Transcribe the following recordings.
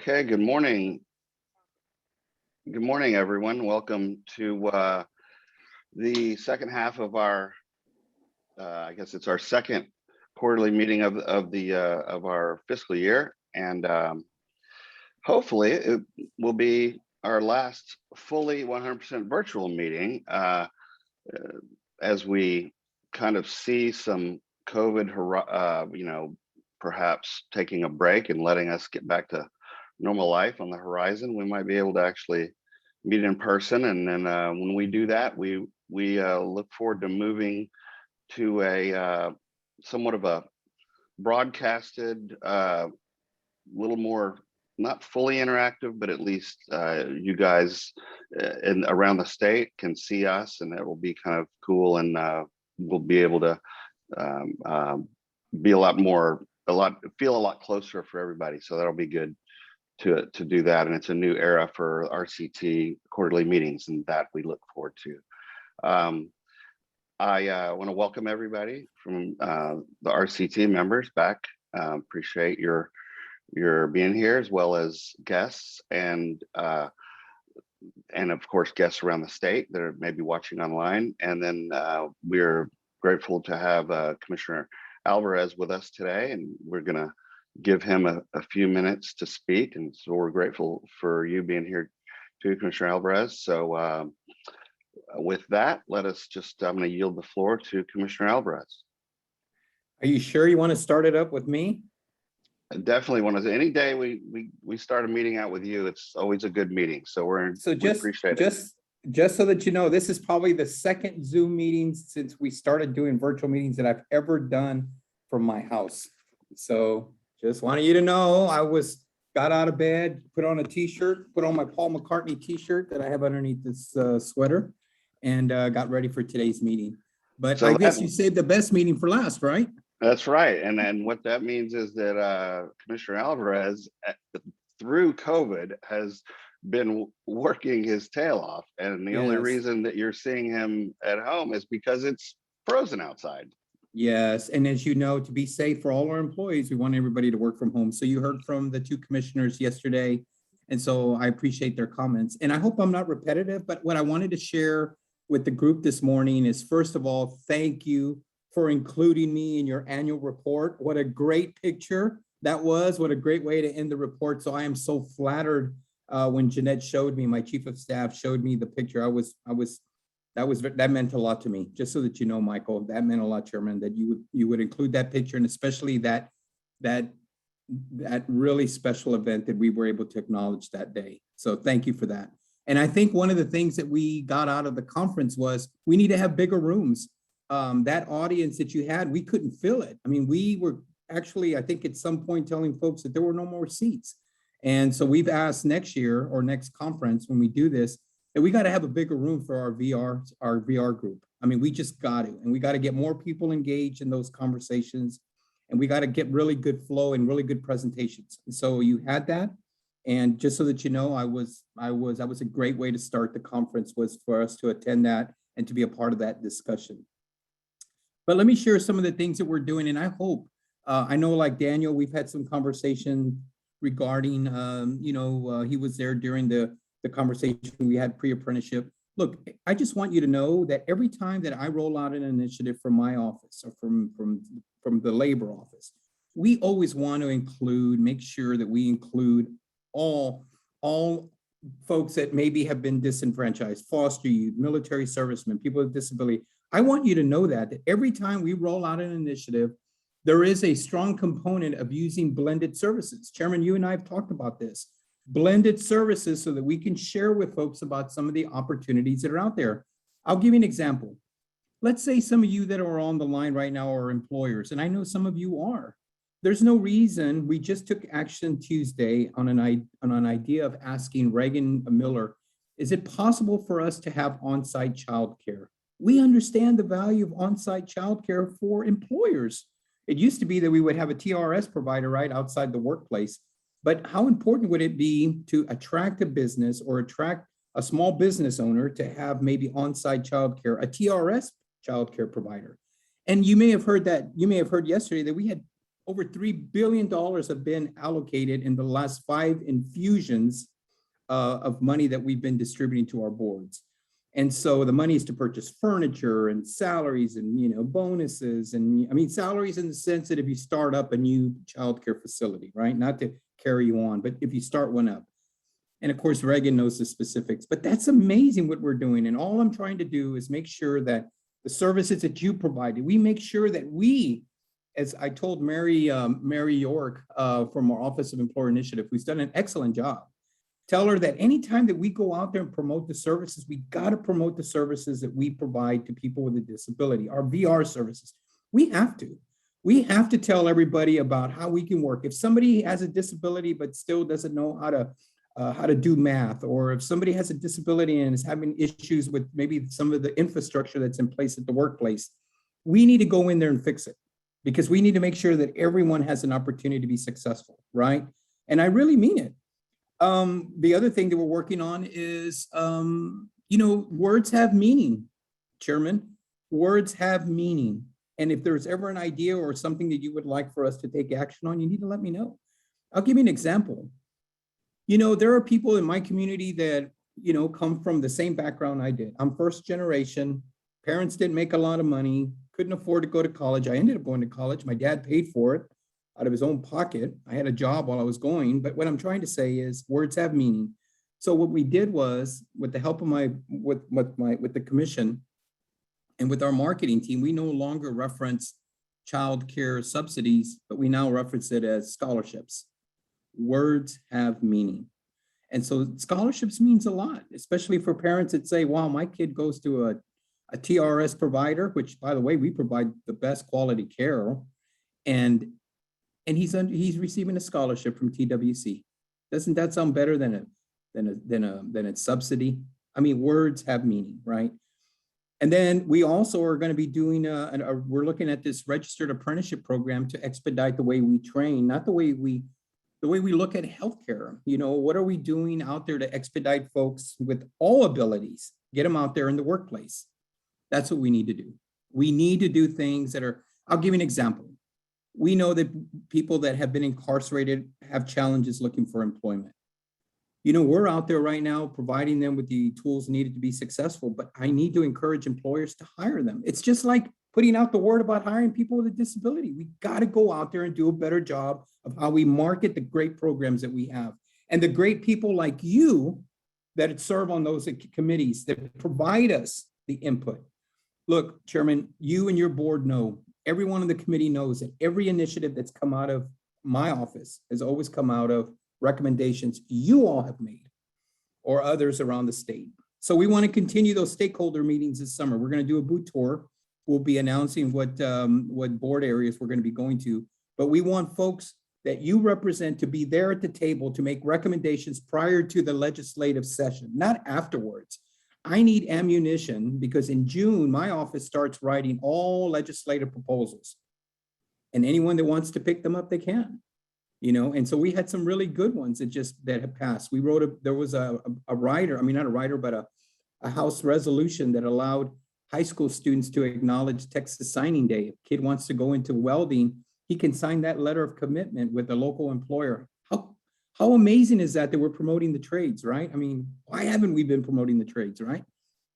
Okay, good morning. Good morning, everyone. Welcome to the second half of our, I guess it's our second quarterly meeting of our fiscal year, and hopefully it will be our last fully 100% virtual meeting as we kind of see some COVID, perhaps taking a break and letting us get back to normal life on the horizon. We might be able to actually meet in person, and then when we do that, we look forward to moving to a somewhat of a broadcasted, little more not fully interactive, but at least you guys around the state can see us, and it will be kind of cool, and we'll be able to be feel a lot closer for everybody. So that'll be good to do that, and it's a new era for RCT quarterly meetings, and that we look forward to. I want to welcome everybody from the RCT members back. Appreciate your being here, as well as guests and of course guests around the state that are maybe watching online. And then we're grateful to have Commissioner Alvarez with us today, and we're gonna give him a few minutes to speak, and so we're grateful for you being here too, Commissioner Alvarez. So with that, I'm going to yield the floor to Commissioner Alvarez. Are you sure you want to start it up with me? I definitely want to. Any day we start a meeting out with you, it's always a good meeting. So we appreciate it. Just so that you know, this is probably the second Zoom meeting since we started doing virtual meetings that I've ever done from my house. So just wanted you to know, got out of bed, put on a t-shirt, put on my Paul McCartney t-shirt that I have underneath this sweater, and got ready for today's meeting. But so I guess you saved the best meeting for last, right? That's right. And then what that means is that Commissioner Alvarez, through COVID, has been working his tail off. And the only reason that you're seeing him at home is because it's frozen outside. Yes, and as you know, to be safe for all our employees, we want everybody to work from home. So you heard from the two commissioners yesterday, and so I appreciate their comments. And I hope I'm not repetitive, but what I wanted to share with the group this morning is, first of all, thank you for including me in your annual report. What a great picture that was. What a great way to end the report. So I am so flattered when Jeanette showed me, my chief of staff showed me the picture. That meant a lot to me. Just so that you know, Michael, that meant a lot, Chairman, that you would include that picture, and especially that really special event that we were able to acknowledge that day. So thank you for that. And I think one of the things that we got out of the conference was we need to have bigger rooms. That audience that you had, we couldn't fill it. I mean, we were actually, I think at some point telling folks that there were no more seats. And so we've asked next year or next conference when we do this, that we got to have a bigger room for our VR group. I mean, we just got to, and we got to get more people engaged in those conversations, and we got to get really good flow and really good presentations. And so you had that, and just so that you know, that was a great way to start the conference, was for us to attend that and to be a part of that discussion. But let me share some of the things that we're doing, and I hope, I know like Daniel, we've had some conversation regarding, he was there during the conversation we had pre-apprenticeship. Look, I just want you to know that every time that I roll out an initiative from my office or from the labor office, we always want to make sure that we include all folks that maybe have been disenfranchised, foster youth, military servicemen, people with disability. I want you to know that every time we roll out an initiative, there is a strong component of using blended services. Chairman, you and I have talked about this. Blended services so that we can share with folks about some of the opportunities that are out there. I'll give you an example. Let's say some of you that are on the line right now are employers, and I know some of you are. There's no reason. We just took action Tuesday on an idea of asking Reagan Miller, is it possible for us to have on-site childcare? We understand the value of on-site childcare for employers. It used to be that we would have a TRS provider right outside the workplace. But how important would it be to attract a business or attract a small business owner to have maybe on-site childcare, a TRS childcare provider? And you may have heard yesterday that we had Over $3 billion have been allocated in the last 5 infusions of money that we've been distributing to our boards. And so the money is to purchase furniture and salaries and, bonuses. And I mean, salaries in the sense that if you start up a new childcare facility, right? Not to carry you on, but if you start one up. And of course, Reagan knows the specifics, but that's amazing what we're doing. And all I'm trying to do is make sure that the services that you provided, we make sure that we, as I told Mary York from our Office of Employer Initiative, who's done an excellent job, tell her that anytime that we go out there and promote the services, we got to promote the services that we provide to people with a disability, our VR services. We have to tell everybody about how we can work. If somebody has a disability but still doesn't know how to do math, or if somebody has a disability and is having issues with maybe some of the infrastructure that's in place at the workplace, we need to go in there and fix it, because we need to make sure that everyone has an opportunity to be successful, right? And I really mean it. The other thing that we're working on is, words have meaning, Chairman. Words have meaning. And if there's ever an idea or something that you would like for us to take action on, you need to let me know. I'll give you an example. There are people in my community that, come from the same background I did. I'm first generation. Parents didn't make a lot of money, couldn't afford to go to college. I ended up going to college. My dad paid for it out of his own pocket. I had a job while I was going, but what I'm trying to say is words have meaning. So what we did was, with the help of with the commission and with our marketing team, we no longer reference child care subsidies, but we now reference it as scholarships. Words have meaning. And so scholarships means a lot, especially for parents that say, wow, my kid goes to a TRS provider, which, by the way, we provide the best quality care, and he's receiving a scholarship from TWC. Doesn't that sound better than a subsidy? I mean, words have meaning, right? And then we also are going to be doing we're looking at this registered apprenticeship program to expedite the way we train, not the way we look at healthcare. What are we doing out there to expedite folks with all abilities, get them out there in the workplace? That's what we need to do. We need to do things that are, I'll give you an example. We know that people that have been incarcerated have challenges looking for employment. We're out there right now providing them with the tools needed to be successful, but I need to encourage employers to hire them. It's just like putting out the word about hiring people with a disability. We got to go out there and do a better job of how we market the great programs that we have, and the great people like you that serve on those committees that provide us the input. Look, Chairman, you and your board know, everyone on the committee knows that every initiative that's come out of my office has always come out of recommendations you all have made or others around the state. So we want to continue those stakeholder meetings this summer. We're going to do a boot tour. We'll be announcing what board areas we're going to be going to, but we want folks that you represent to be there at the table to make recommendations prior to the legislative session, not afterwards. I need ammunition because in June, my office starts writing all legislative proposals, and anyone that wants to pick them up, they can, and so we had some really good ones that have passed. There was a House resolution that allowed high school students to acknowledge Texas signing day. If a kid wants to go into welding, he can sign that letter of commitment with a local employer. How amazing is that we're promoting the trades, right? I mean, why haven't we been promoting the trades, right?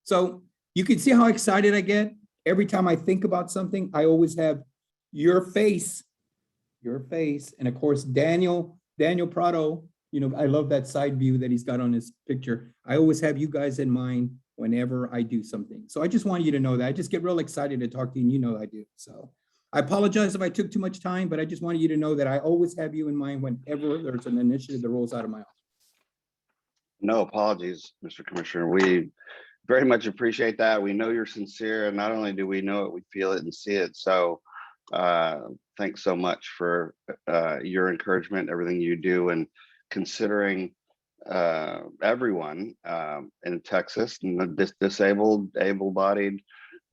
So you can see how excited I get. Every time I think about something, I always have your face. And of course, Daniel Prado, I love that side view that he's got on his picture. I always have you guys in mind whenever I do something. So I just want you to know that. I just get real excited to talk to you, and I do. So I apologize if I took too much time, but I just wanted you to know that I always have you in mind whenever there's an initiative that rolls out of my office. No apologies, Mr. Commissioner. We very much appreciate that. We know you're sincere, and not only do we know it, we feel it and see it. So thanks so much for your encouragement, everything you do, and considering everyone in Texas, and the disabled, able-bodied,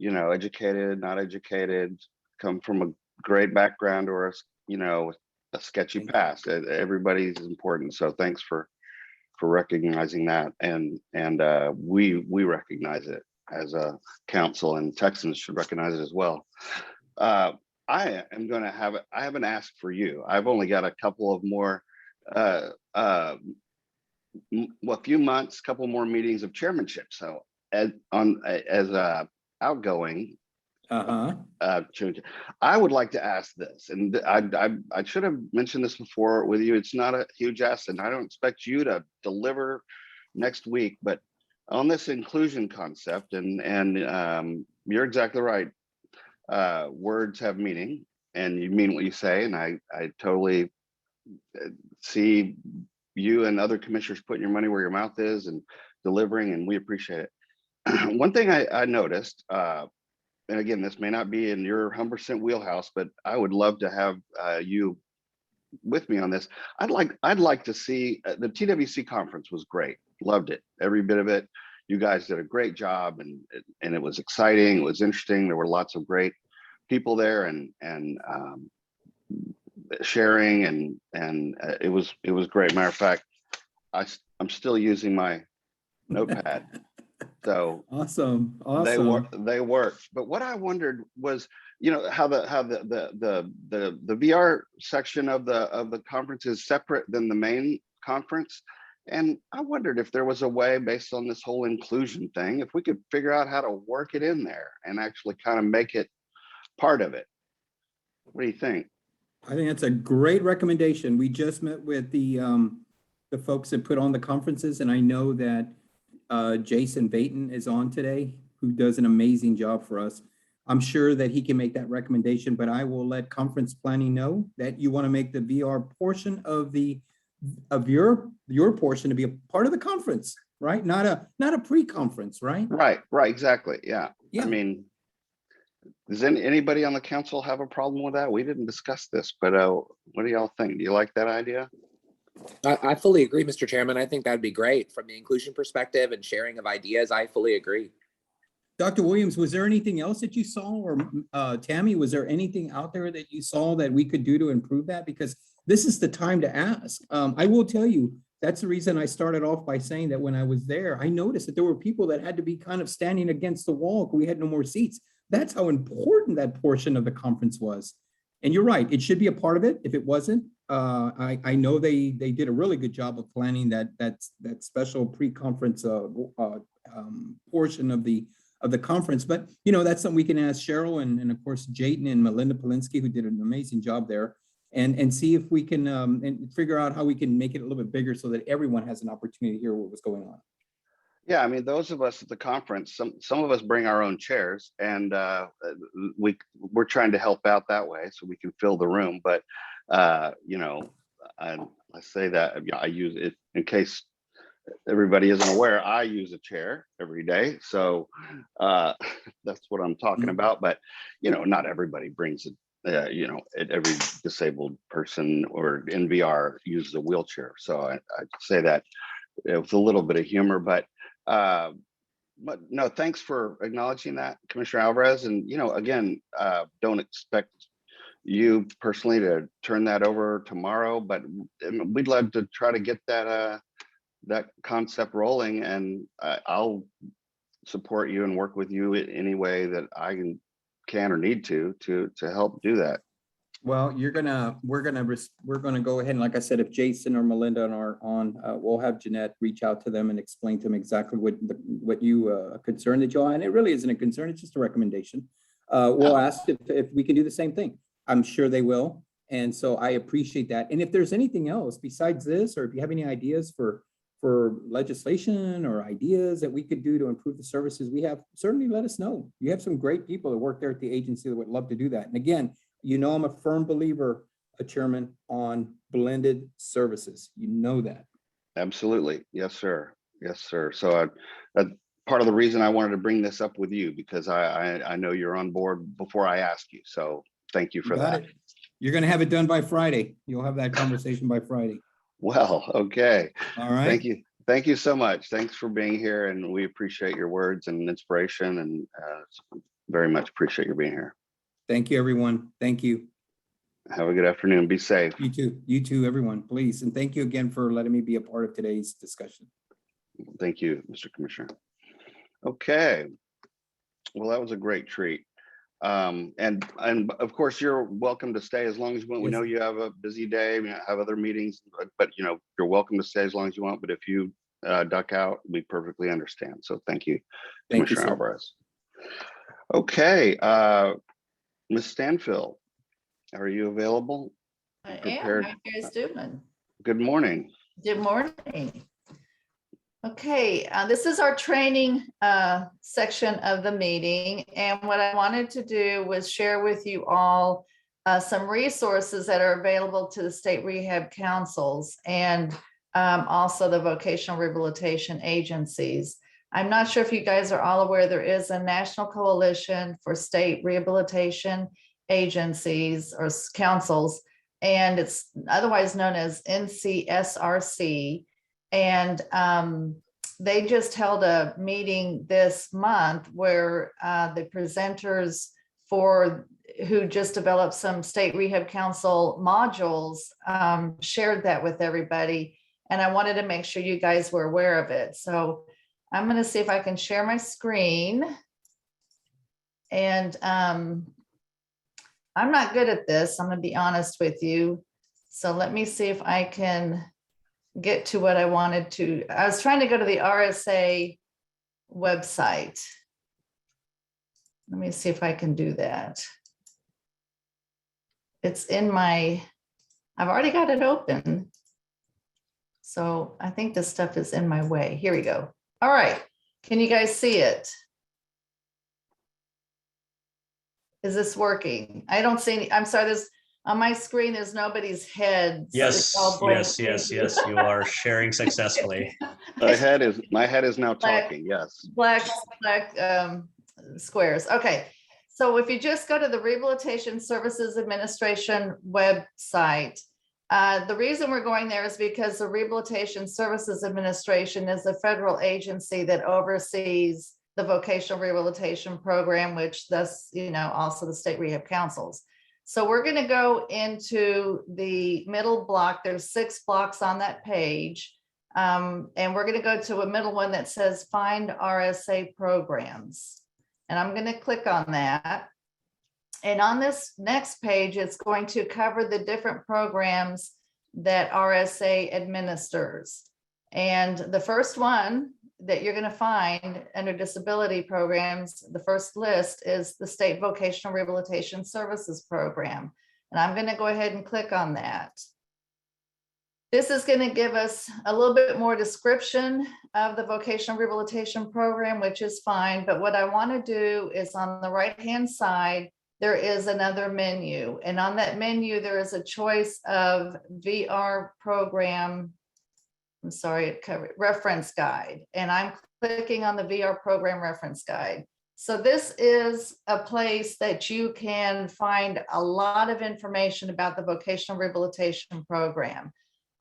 educated, not educated, come from a great background or a sketchy past. Everybody's important. So thanks for recognizing that, and we recognize it as a council, and Texans should recognize it as well. I am going to have I have an ask for you. I've only got a couple of more, uh, uh, a few months, couple more meetings of chairmanship. So as a outgoing, Uh-huh. I would like to ask this, and I should have mentioned this before with you. It's not a huge ask, and I don't expect you to deliver next week, but on this inclusion concept, and you're exactly right. Words have meaning, and you mean what you say, and I totally see you and other commissioners putting your money where your mouth is and delivering, and we appreciate it. One thing I noticed, and again, this may not be in your 100% wheelhouse, but I would love to have you with me on this. I'd like to see the TWC conference was great. Loved it, every bit of it. You guys did a great job, and it was exciting. It was interesting. There were lots of great people there, and sharing, and it was great. Matter of fact, I'm still using my notepad. So Awesome. they Awesome. worked. But what I wondered was, how the VR section of the conference is separate than the main conference. And I wondered if there was a way, based on this whole inclusion thing, if we could figure out how to work it in there and actually kind of make it part of it. What do you think? I think that's a great recommendation. We just met with the folks that put on the conferences, and I know that Jason Baton is on today, who does an amazing job for us. I'm sure that he can make that recommendation, but I will let conference planning know that you want to make the VR portion of your portion to be a part of the conference, right? Not a pre-conference, right? Right, exactly. Yeah. I Yeah. mean, does anybody on the council have a problem with that? We didn't discuss this, but what do y'all think? Do you like that idea? I fully agree, Mr. Chairman. I think that'd be great from the inclusion perspective and sharing of ideas. I fully agree. Dr. Williams, was there anything else that you saw, or Tammy, was there anything out there that you saw that we could do to improve that? Because this is the time to ask. I will tell you, that's the reason I started off by saying that when I was there, I noticed that there were people that had to be kind of standing against the wall because we had no more seats. That's how important that portion of the conference was. And you're right, it should be a part of it. If it wasn't, I know they did a really good job of planning that special pre-conference portion of the conference. But that's something we can ask Cheryl and of course Jayden and Melinda Polinsky, who did an amazing job there, and see if we can and figure out how we can make it a little bit bigger so that everyone has an opportunity to hear what was going on. Yeah, I mean, those of us at the conference, some of us bring our own chairs, and we're trying to help out that way so we can fill the room. But I say that I use it in case everybody isn't aware. I use a chair every day, so that's what I'm talking about. But not everybody brings it. Every disabled person or in VR uses a wheelchair. So I say that with a little bit of humor, but no, thanks for acknowledging that, Commissioner Alvarez. And again, don't expect you personally to turn that over tomorrow, but we'd love to try to get that concept rolling, and I'll support you and work with you in any way that I can or need to help do that. Well, we're gonna go ahead and, like I said, if Jason or Melinda are on, we'll have Jeanette reach out to them and explain to them exactly what you concern that you are. And it really isn't a concern; it's just a recommendation. We'll ask if we can do the same thing. I'm sure they will, and so I appreciate that. And if there's anything else besides this, or if you have any ideas for legislation or ideas that we could do to improve the services we have, certainly let us know. You have some great people that work there at the agency that would love to do that. And again, I'm a firm believer, Chairman, on blended services. You know that. Absolutely. Yes, sir. Yes, sir. So part of the reason I wanted to bring this up with you, because I know you're on board before I ask you. So thank you for that. You're going to have it done by Friday. You'll have that conversation by Friday. Well, okay. All right. Thank you. Thank you so much. Thanks for being here. And we appreciate your words and inspiration, and very much appreciate you being here. Thank you, everyone. Thank you. Have a good afternoon. Be safe. You too. You too, everyone, please. And thank you again for letting me be a part of today's discussion. Thank you, Mr. Commissioner. Okay. Well, that was a great treat. And of course, you're welcome to stay as long as you want. We Yes. know you have a busy day, you have other meetings, but you know, you're welcome to stay as long as you want. But if you duck out, we perfectly understand. So thank you, Thank you, Commissioner sir. Alvarez. Okay, Ms. Stanfield, are you available? I am. Prepared. How you guys doing? Good morning. Good morning. Okay, this is our training section of the meeting. And what I wanted to do was share with you all some resources that are available to the state rehab councils and also the vocational rehabilitation agencies. I'm not sure if you guys are all aware, there is a national coalition for state rehabilitation agencies or councils, and it's otherwise known as NCSRC. And they just held a meeting this month where the presenters who just developed some state rehab council modules shared that with everybody. And I wanted to make sure you guys were aware of it. So I'm going to see if I can share my screen. And I'm not good at this. I'm going to be honest with you. So let me see if I can get to what I wanted to. I was trying to go to the RSA website. Let me see if I can do that. It's in I've already got it open. So I think this stuff is in my way. Here we go. All right. Can you guys see it? Is this working? I don't see any. I'm sorry, there's on my screen, there's nobody's head. Yes, yes. You are sharing successfully. My head is now talking. Yes. Black squares. Okay. So if you just go to the Rehabilitation Services Administration website, the reason we're going there is because the Rehabilitation Services Administration is a federal agency that oversees the vocational rehabilitation program, which thus, also the state rehab councils. So we're going to go into the middle block. There's 6 blocks on that page. And we're going to go to a middle one that says Find RSA Programs. And I'm going to click on that. And on this next page, it's going to cover the different programs that RSA administers. And the first one that you're going to find under disability programs, the first list is the State Vocational Rehabilitation Services Program. And I'm going to go ahead and click on that. This is going to give us a little bit more description of the vocational rehabilitation program, which is fine. But what I want to do is on the right-hand side, there is another menu. And on that menu, there is a choice of VR program. I'm sorry, it covered reference guide. And I'm clicking on the VR program reference guide. So this is a place that you can find a lot of information about the vocational rehabilitation program.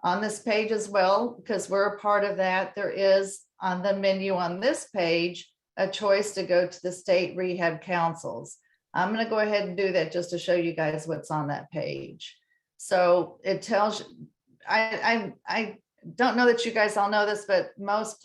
On this page as well, because we're a part of that, there is on the menu on this page, a choice to go to the state rehab councils. I'm going to go ahead and do that just to show you guys what's on that page. So it tells you, I don't know that you guys all know this, but most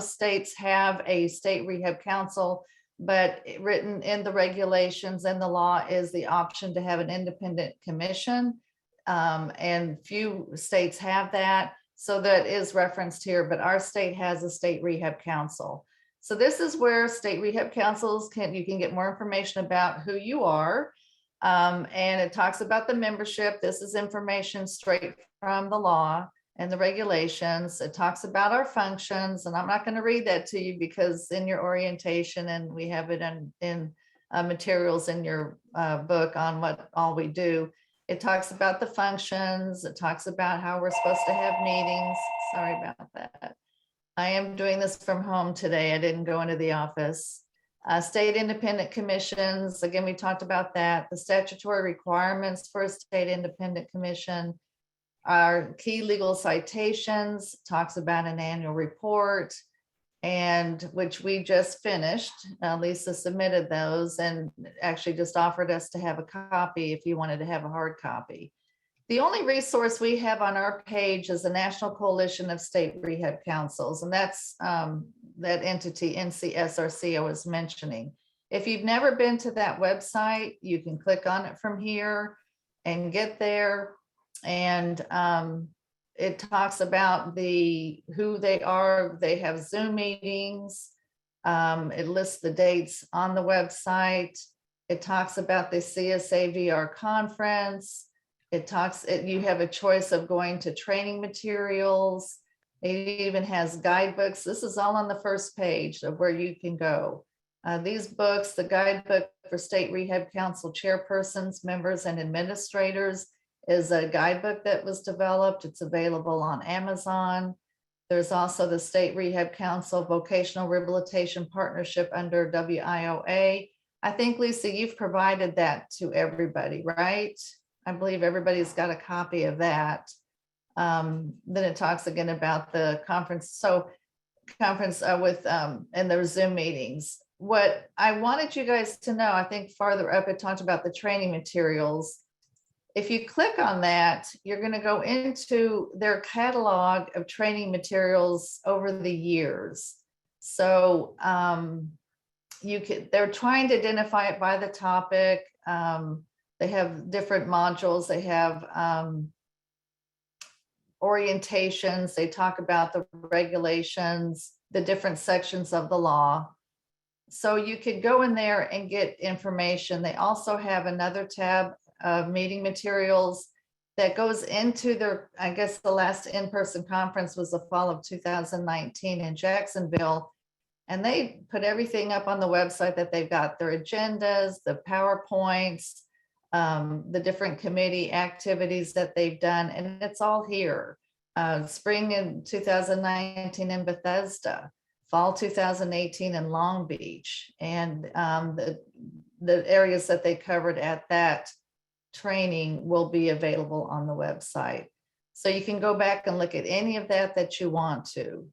states have a state rehab council, but written in the regulations and the law is the option to have an independent commission. And few states have that. So that is referenced here, but our state has a state rehab council. So this is where state rehab councils you can get more information about who you are. And it talks about the membership. This is information straight from the law and the regulations. It talks about our functions, and I'm not going to read that to you because in your orientation, and we have it in materials in your book on what all we do. It talks about the functions. It talks about how we're supposed to have meetings. Sorry about that. I am doing this from home today. I didn't go into the office. State independent commissions. Again, we talked about that. The statutory requirements for a state independent commission. Our key legal citations, talks about an annual report, and which we just finished. Lisa submitted those and actually just offered us to have a copy if you wanted to have a hard copy. The only resource we have on our page is the National Coalition of State Rehab Councils, and that's that entity, NCSRC, I was mentioning. If you've never been to that website, you can click on it from here and get there. And it talks about who they are. They have Zoom meetings. It lists the dates on the website. It talks about the CSA VR conference. You have a choice of going to training materials. It even has guidebooks. This is all on the first page of where you can go. These books, the guidebook for State Rehab Council chairpersons, members, and administrators is a guidebook that was developed. It's available on Amazon. There's also the State Rehab Council Vocational Rehabilitation Partnership under WIOA. I think, Lisa, you've provided that to everybody, right? I believe everybody's got a copy of that. Then it talks again about the conference. With and their Zoom meetings. What I wanted you guys to know, I think farther up, it talked about the training materials. If you click on that, you're going to go into their catalog of training materials over the years. So they're trying to identify it by the topic. They have different modules. They have orientations. They talk about the regulations, the different sections of the law. So you could go in there and get information. They also have another tab of meeting materials that goes into their, I guess the last in-person conference was the fall of 2019 in Jacksonville. And they put everything up on the website that they've got, their agendas, the PowerPoints, the different committee activities that they've done, and it's all here. Spring in 2019 in Bethesda, fall 2018 in Long Beach, and the areas that they covered at that training will be available on the website. So you can go back and look at any of that you want to.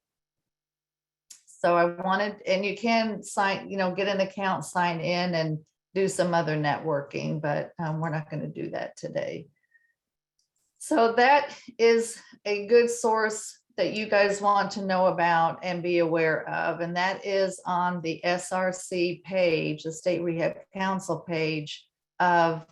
So I wanted, and you can sign, get an account, sign in, and do some other networking, but we're not going to do that today. So that is a good source that you guys want to know about and be aware of. And that is on the SRC page, the State Rehab Council page of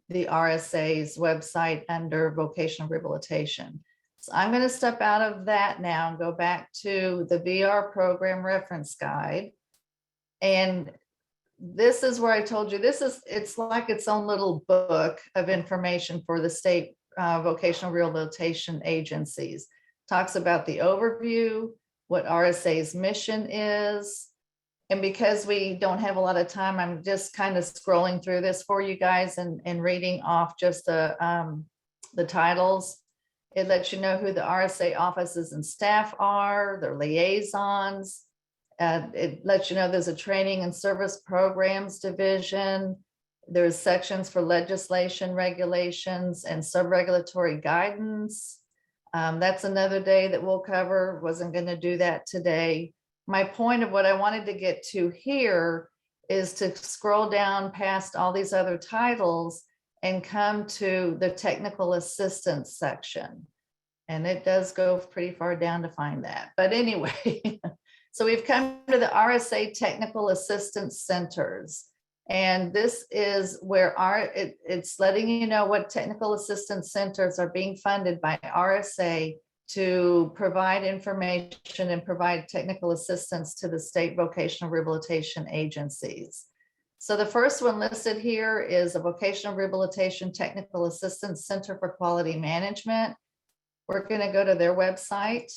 the RSA's website under vocational rehabilitation. So I'm going to step out of that now and go back to the VR program reference guide. And this is where I told you, it's like its own little book of information for the state vocational rehabilitation agencies. Talks about the overview, what RSA's mission is. And because we don't have a lot of time, I'm just kind of scrolling through this for you guys and reading off just the titles. It lets you know who the RSA offices and staff are, their liaisons. It lets you know there's a training and service programs division. There's sections for legislation, regulations, and sub-regulatory guidance. That's another day that we'll cover. Wasn't going to do that today. My point of what I wanted to get to here is to scroll down past all these other titles and come to the technical assistance section. And it does go pretty far down to find that. But anyway, so we've come to the RSA Technical Assistance Centers. And this is where it's letting you know what technical assistance centers are being funded by RSA to provide information and provide technical assistance to the state vocational rehabilitation agencies. So the first one listed here is a Vocational Rehabilitation Technical Assistance Center for Quality Management. We're going to go to their website.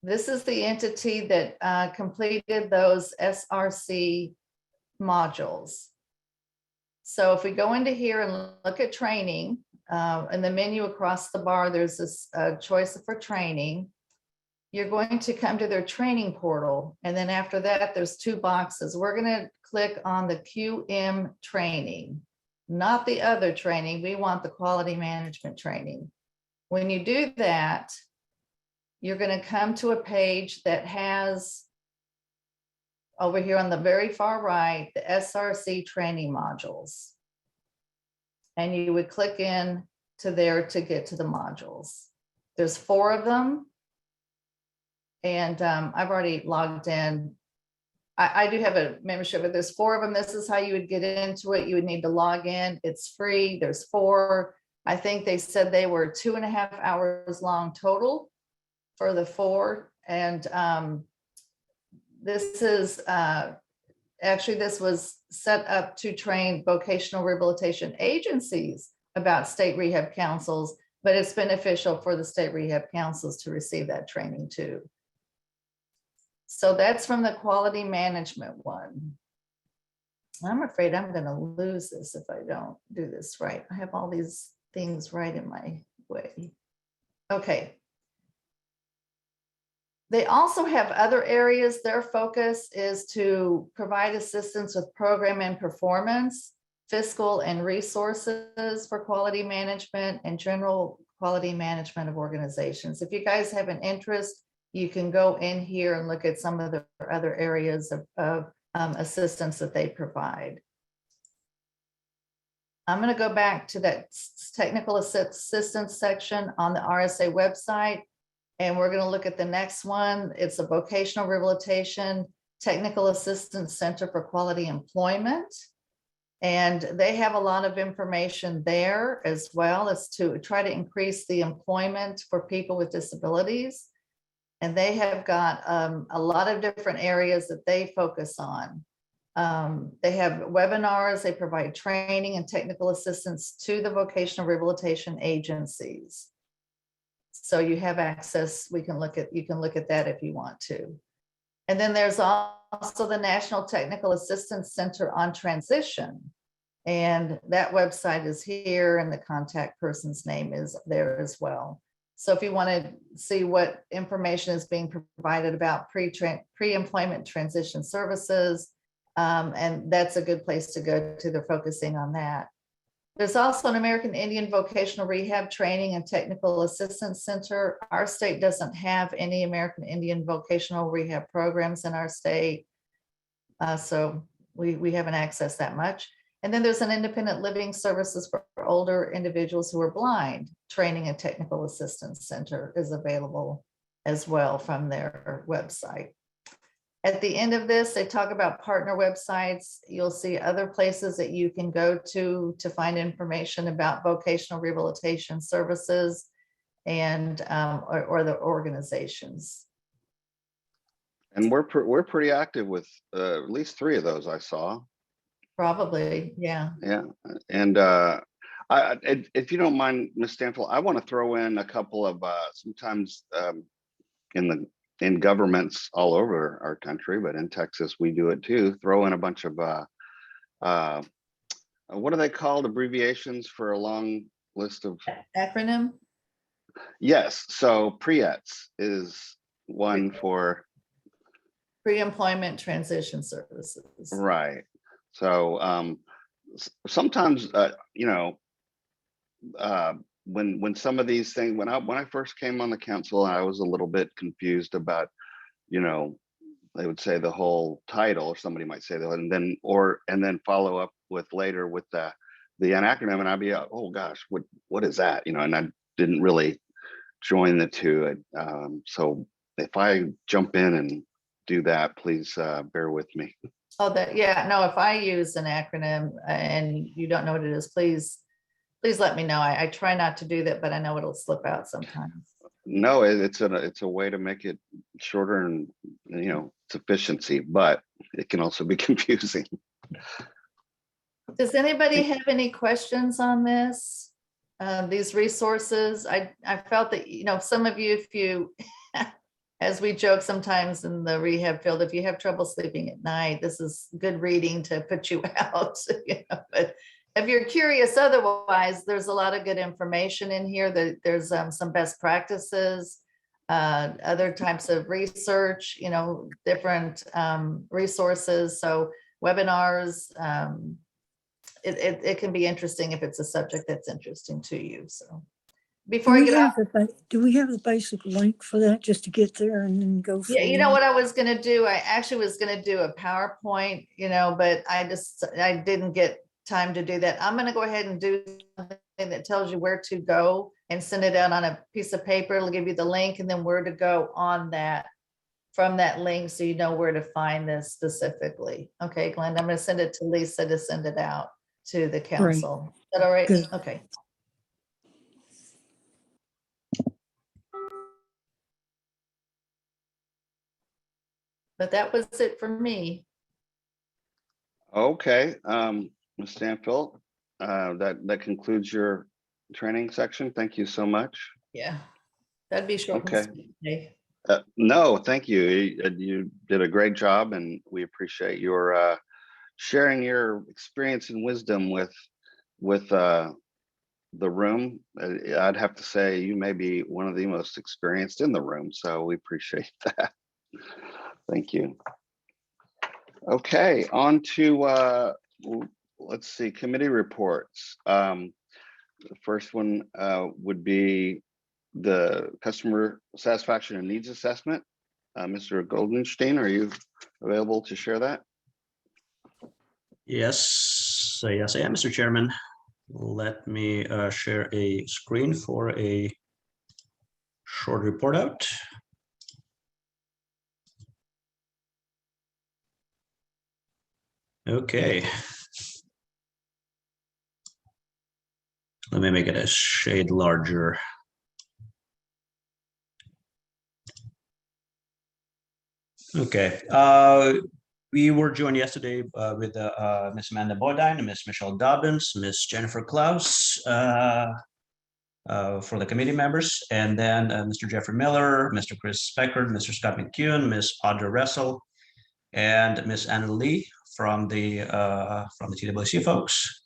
This is the entity that completed those SRC modules. So if we go into here and look at training, in the menu across the bar, there's this choice for training. You're going to come to their training portal. And then after that, there's two boxes. We're going to click on the QM training, not the other training. We want the quality management training. When you do that, you're going to come to a page that has over here on the very far right, the SRC training modules. And you would click in to there to get to the modules. There's 4 of them. And I've already logged in I do have a membership, but there's 4 of them. This is how you would get into it. You would need to log in. It's free. There's 4. I think they said they were 2.5 hours long total for the 4. And this is actually, this was set up to train vocational rehabilitation agencies about state rehab councils, but it's beneficial for the state rehab councils to receive that training too. So that's from the quality management one. I'm afraid I'm going to lose this if I don't do this right. I have all these things right in my way. Okay. They also have other areas. Their focus is to provide assistance with program and performance, fiscal and resources for quality management, and general quality management of organizations. If you guys have an interest, you can go in here and look at some of the other areas of assistance that they provide. I'm going to go back to that technical assistance section on the RSA website, and we're going to look at the next one. It's a vocational rehabilitation technical assistance center for quality employment. And they have a lot of information there as well as to try to increase the employment for people with disabilities. And they have got a lot of different areas that they focus on. They have webinars, they provide training and technical assistance to the vocational rehabilitation agencies. So you have access, you can look at that if you want to. And then there's also the National Technical Assistance Center on Transition. And that website is here and the contact person's name is there as well. So if you want to see what information is being provided about pre-employment transition services, and that's a good place to go to. They're focusing on that. There's also an American Indian Vocational Rehab Training and Technical Assistance Center. Our state doesn't have any American Indian Vocational Rehab programs in our state. So we haven't accessed that much. And then there's an Independent Living Services for older individuals who are blind. Training and Technical Assistance Center is available as well from their website. At the end of this, they talk about partner websites. You'll see other places that you can go to find information about vocational rehabilitation services and or the organizations. And we're pretty active with at least 3 of those I saw. Probably, yeah. Yeah, and if you don't mind, Ms. Stanfield, I want to throw in a couple of sometimes in governments all over our country, but in Texas we do it too. Throw in a bunch of what are they called? Abbreviations for a long list of Acronym? Yes. So PREETS is one for Pre-employment transition services. right. So sometimes when some of these things, when I first came on the council, I was a little bit confused about, they would say the whole title, or somebody might say that, and then follow up with later with the acronym, and I'd be, oh gosh, what is that? And I didn't really join the two. So if I jump in and do that, please bear with me. Oh, yeah, no, if I use an acronym and you don't know what it is, please let me know. I try not to do that, but I know it'll slip out sometimes. No, it's a way to make it shorter and it's efficiency, but it can also be confusing. Does anybody have any questions on this? These resources? I felt that some of you, if you as we joke sometimes in the rehab field, if you have trouble sleeping at night, this is good reading to put you out. But if you're curious otherwise, there's a lot of good information in here. There's some best practices, other types of research, different resources. So webinars, it can be interesting if it's a subject that's interesting to you. So before I get off, do we have the basic link for that just to get there and then go? Yeah, you know what I was going to do? I actually was going to do a PowerPoint, but I didn't get time to do that. I'm going to go ahead and do something that tells you where to go and send it out on a piece of paper. It'll give you the link and then where to go on that from that link so you know where to find this specifically. Okay, Glenn, I'm going to send it to Lisa to send it out to the council. Is that all right? Good. Okay. But that was it for me. Okay, Ms. Stanfield, that concludes your training section. Thank you so much. Yeah, that'd be short. Okay. And sweet today. No, thank you. You did a great job, and we appreciate your sharing your experience and wisdom with the room. I'd have to say you may be one of the most experienced in the room, so we appreciate that. Thank you. Okay, on to let's see, committee reports. The first one would be the customer satisfaction and needs assessment. Mr. Goldenstein, are you available to share that? Yes, yes, I am, Mr. Chairman. Let me share a screen for a short report out. Okay. Let me make it a shade larger. Okay. We were joined yesterday with Ms. Amanda Bodine, Ms. Michelle Dobbins, Ms. Jennifer Klaus for the committee members, and then Mr. Jeffrey Miller, Mr. Chris Speckard, Mr. Scott McCune, Ms. Audra Russell, and Ms. Anna Lee from the TWC folks.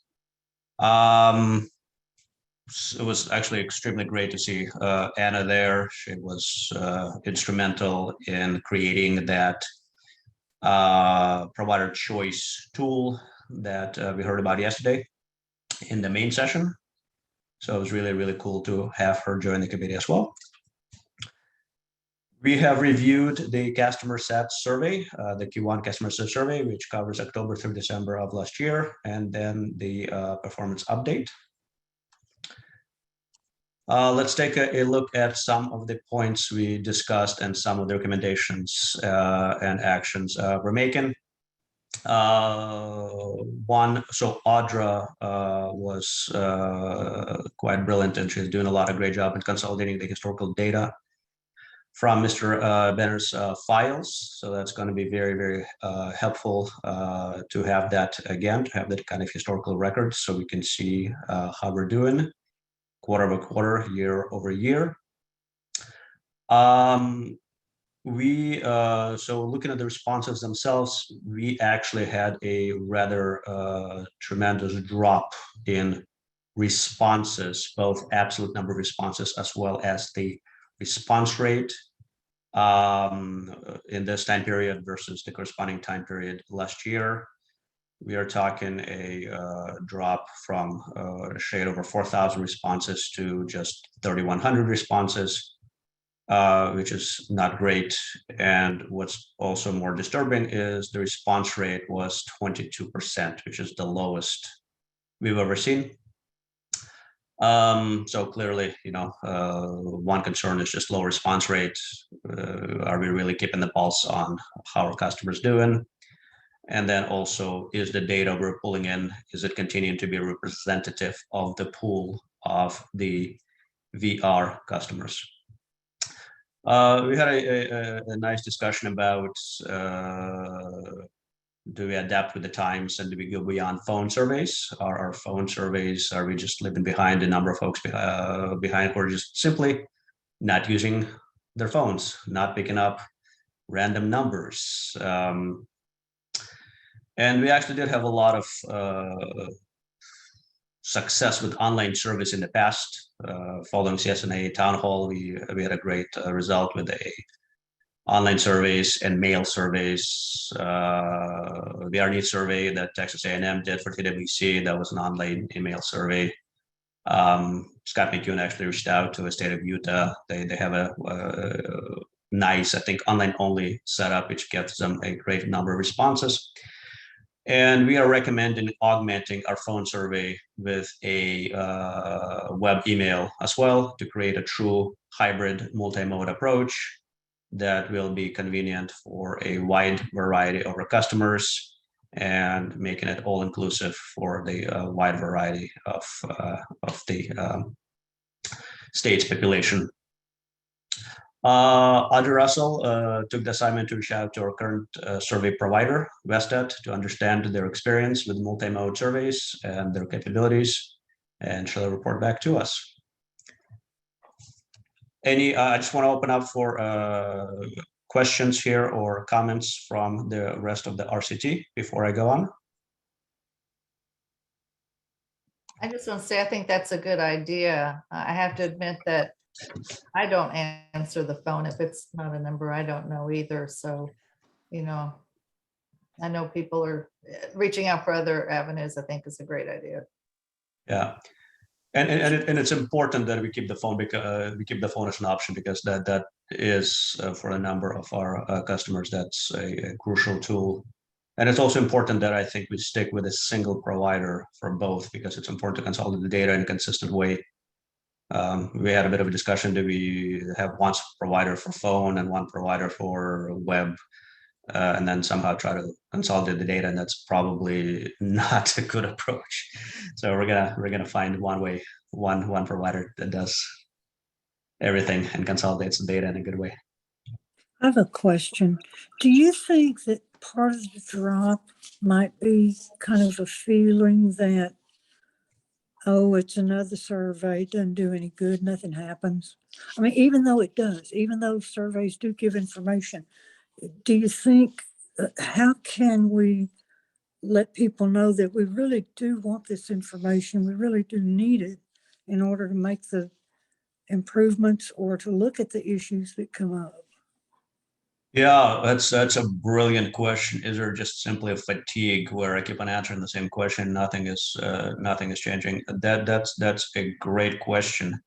It was actually extremely great to see Anna there. She was instrumental in creating that provider choice tool that we heard about yesterday in the main session. So it was really, really cool to have her join the committee as well. We have reviewed the customer sat survey, the Q1 customer sat survey, which covers October through December of last year, and then the performance update. Let's take a look at some of the points we discussed and some of the recommendations and actions we're making. One, so Audra was quite brilliant, and she's doing a lot of great job in consolidating the historical data from Mr. Benner's files. So that's going to be very, very helpful to have that again, to have that kind of historical record so we can see how we're doing quarter over quarter, year over year. So looking at the responses themselves, we actually had a rather tremendous drop in responses, both absolute number of responses as well as the response rate in this time period versus the corresponding time period last year. We are talking a drop from a shade over 4,000 responses to just 3,100 responses, which is not great. And what's also more disturbing is the response rate was 22%, which is the lowest we've ever seen. So clearly, one concern is just low response rate. Are we really keeping the pulse on how our customers doing? And then also, is the data we're pulling in, is it continuing to be representative of the pool of the VR customers? We had a nice discussion about do we adapt with the times and do we go beyond phone surveys? Are our phone surveys, are we just living behind the number of folks behind who are just simply not using their phones, not picking up random numbers? And we actually did have a lot of success with online service in the past. Following CSNA town hall, we had a great result with the online surveys and mail surveys. The RD survey that Texas A&M did for TWC, that was an online email survey. Scott McCune actually reached out to the state of Utah. They have a nice, I think, online only setup, which gives them a great number of responses. And we are recommending augmenting our phone survey with a web email as well to create a true hybrid multi-mode approach. that will be convenient for a wide variety of our customers and making it all inclusive for the wide variety of the state's population. Audrey Russell took the assignment to reach out to our current survey provider, Vestat, to understand their experience with multi-mode surveys and their capabilities, and she'll report back to us. I just want to open up for questions here or comments from the rest of the RCT before I go on. I just want to say, I think that's a good idea. I have to admit that I don't answer the phone if it's not a number I don't know either. So, you know, I know people are reaching out for other avenues. I think is a great idea. Yeah, and it's important that we keep the phone, because we keep the phone as an option, because that is for a number of our customers, that's a crucial tool. And it's also important that I think we stick with a single provider for both, because it's important to consolidate the data in a consistent way. We had a bit of a discussion: do we have one provider for phone and one provider for web, and then somehow try to consolidate the data? And that's probably not a good approach. So we're gonna find one provider that does everything and consolidates the data in a good way. I have a question. Do you think that part of the drop might be kind of a feeling that, oh, it's another survey, it doesn't do any good, nothing happens? I mean, even though it does, even though surveys do give information, do you think, how can we let people know that we really do want this information, we really do need it in order to make the improvements or to look at the issues that come up? Yeah, that's a brilliant question. Is there just simply a fatigue where I keep on answering the same question, nothing is changing? That's a great question.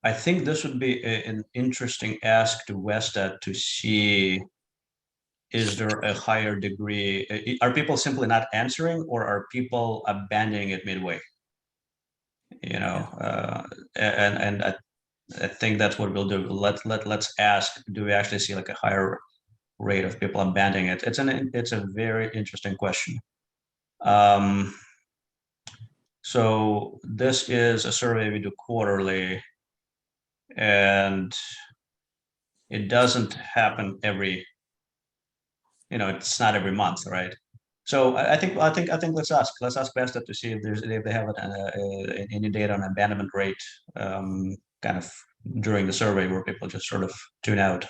I think this would be an interesting ask to Vestat to see, is there a higher degree? Are people simply not answering, or are people abandoning it midway? You know, and I think that's what we'll do. Let's ask, do we actually see like a higher rate of people abandoning it? It's a very interesting question. So this is a survey we do quarterly, and it doesn't happen every, it's not every month, right? So I think let's ask Vestat to see if they have any data on abandonment rate, kind of during the survey, where people just sort of tune out.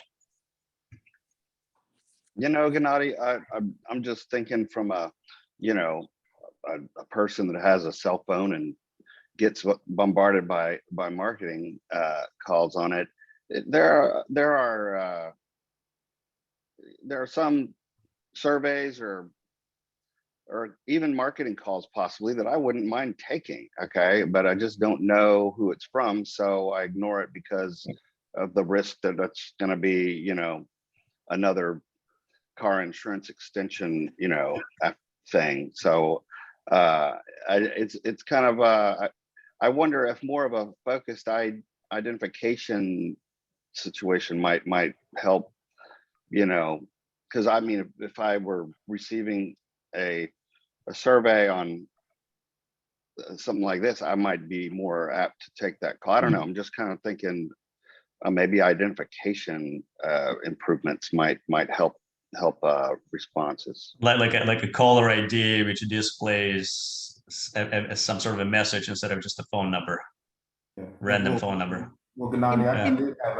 Gennady, I'm just thinking from a person that has a cell phone and gets bombarded by marketing calls on it. There are some surveys or even marketing calls possibly that I wouldn't mind taking, okay, but I just don't know who it's from, so I ignore it because of the risk that that's going to be, another car insurance extension, thing. So it's kind of I wonder if more of a focused identification situation might help, because I mean, if I were receiving a survey on something like this, I might be more apt to take that call. I don't know. I'm just kind of thinking maybe identification improvements might help responses. Like a caller ID, which displays some sort of a message instead of just a phone number, random phone number. Well, Gennady, I did have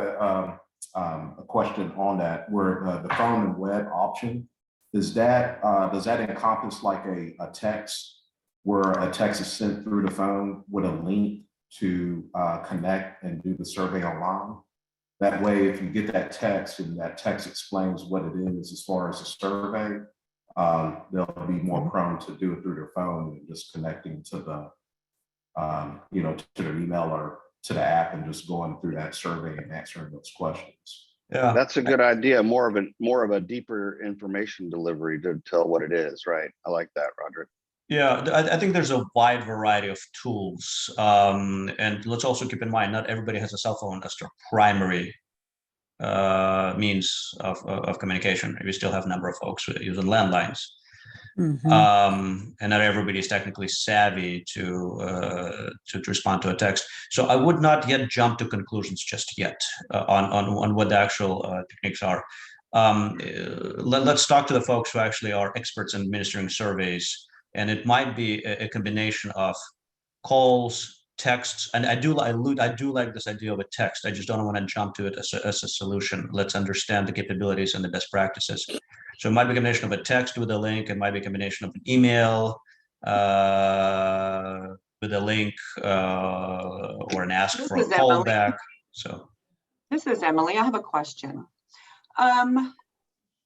a question on that, where the phone and web option, does that encompass like a text, where a text is sent through the phone with a link to connect and do the survey online? That way, if you get that text and that text explains what it is as far as a survey, they'll be more prone to do it through their phone than just connecting to the, to their email or to the app and just going through that survey and answering those questions. Yeah, that's a good idea. More of a deeper information delivery to tell what it is, right? I like that, Roderick. Yeah, I think there's a wide variety of tools. And let's also keep in mind, not everybody has a cell phone as their primary means of communication. We still have a number of folks using landlines. And not everybody is technically savvy to respond to a text. So I would not yet jump to conclusions just yet on what the actual techniques are. Let's talk to the folks who actually are experts in administering surveys, and it might be a combination of calls, texts, and I do like this idea of a text. I just don't want to jump to it as a solution. Let's understand the capabilities and the best practices. So it might be a combination of a text with a link. It might be a combination of an email with a link or an ask for a callback. So this is Emily. I have a question.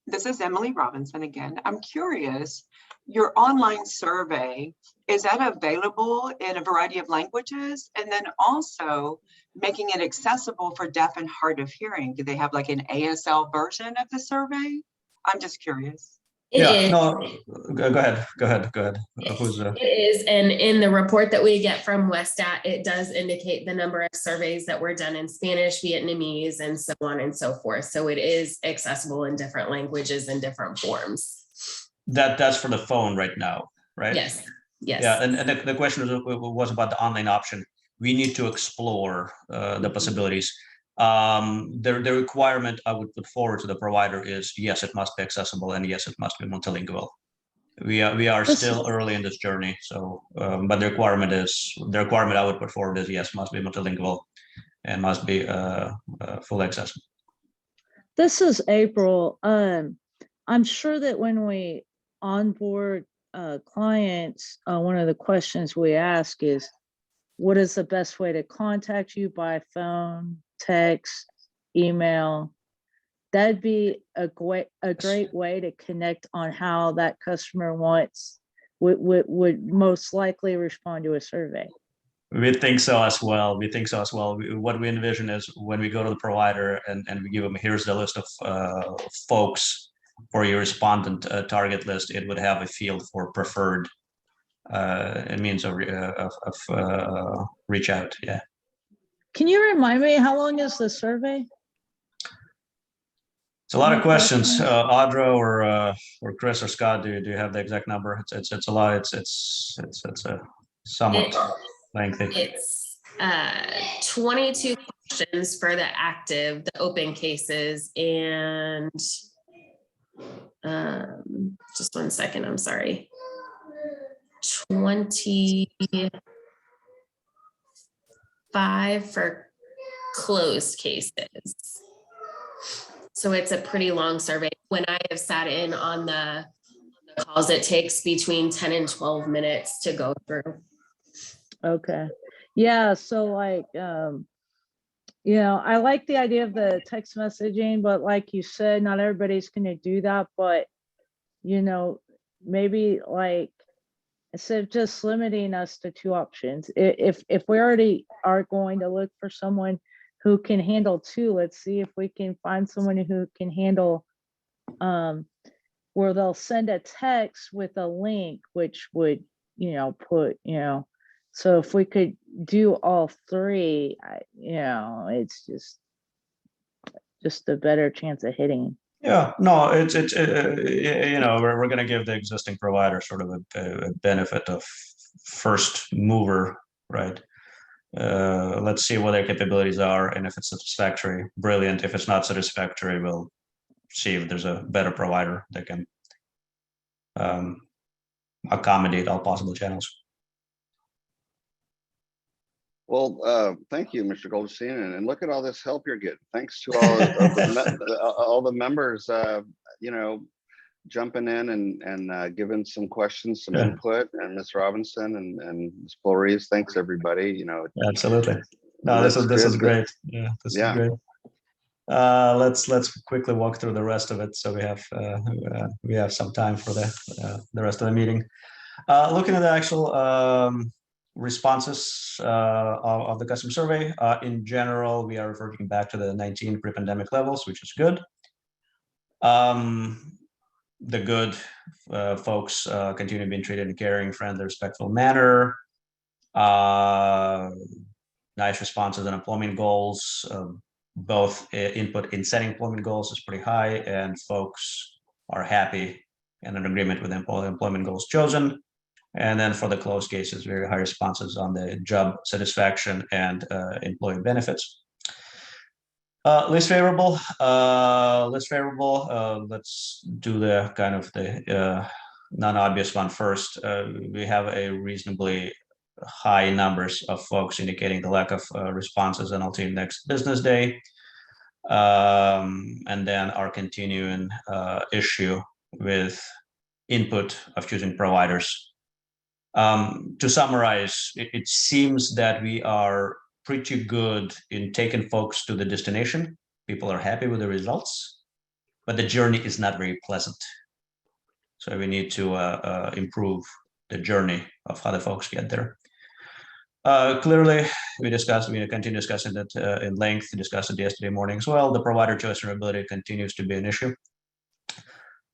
This is Emily Robinson again. I'm curious, your online survey, is that available in a variety of languages? And then also making it accessible for deaf and hard of hearing. Do they have like an ASL version of the survey? I'm just curious. Go ahead. It is, and in the report that we get from Westat, it does indicate the number of surveys that were done in Spanish, Vietnamese, and so on and so forth. So it is accessible in different languages and different forms. That's for the phone right now, right? Yes. Yeah, and the question was about the online option. We need to explore the possibilities. The requirement I would put forward to the provider is, yes, it must be accessible, and yes, it must be multilingual. We are still early in this journey, so but the requirement I would put forward is, yes, must be multilingual and must be fully accessible. This is April. I'm sure that when we onboard clients, one of the questions we ask is, what is the best way to contact you by phone, text, email? That'd be a great way to connect on how that customer would most likely respond to a survey. We think so as well. What we envision is when we go to the provider and we give them, here's the list of folks for your respondent target list, it would have a field for preferred means of reach out. Yeah. Can you remind me, how long is the survey? It's a lot of questions. Audra or Chris or Scott, do you have the exact number? It's a lot. It's a somewhat lengthy. It's 22 questions for the active, the open cases, and just 1 second, I'm sorry. 25 for closed cases. So it's a pretty long survey. When I have sat in on the calls, it takes between 10 and 12 minutes to go through. Okay. Yeah. So like, I like the idea of the text messaging, but like you said, not everybody's going to do that. But, maybe like, instead of just limiting us to 2 options, if we already are going to look for someone who can handle 2, let's see if we can find someone who can handle where they'll send a text with a link, which would, so if we could do all 3, it's just a better chance of hitting. Yeah, no, it's we're going to give the existing provider sort of a benefit of first mover, right? Let's see what their capabilities are, and if it's satisfactory, brilliant. If it's not satisfactory, we'll see if there's a better provider that can accommodate all possible channels. Well, thank you, Mr. Goldstein, and look at all this help you're getting. Thanks to all the members, jumping in and giving some questions, some input, and Ms. Robinson and Ms. Flores. Thanks, everybody. Absolutely. No, this is great. Yeah, this is great. Let's quickly walk through the rest of it, so we have some time for the rest of the meeting. Looking at the actual responses of the customer survey, in general, we are reverting back to the 19 pre-pandemic levels, which is good. the good folks continue being treated in a caring, friendly, respectful manner. Nice responses on employment goals. Both input in setting employment goals is pretty high, and folks are happy and in agreement with the employment goals chosen. And then for the closed cases, very high responses on the job satisfaction and employee benefits. Least favorable. Let's do the kind of the non-obvious one first. We have a reasonably high numbers of folks indicating the lack of responses until next business day. And then our continuing issue with input of choosing providers. To summarize, it seems that we are pretty good in taking folks to the destination. People are happy with the results, but the journey is not very pleasant. So we need to improve the journey of how the folks get there. Clearly, we continue discussing that in length, discussed it yesterday morning as well. The provider choice and ability continues to be an issue.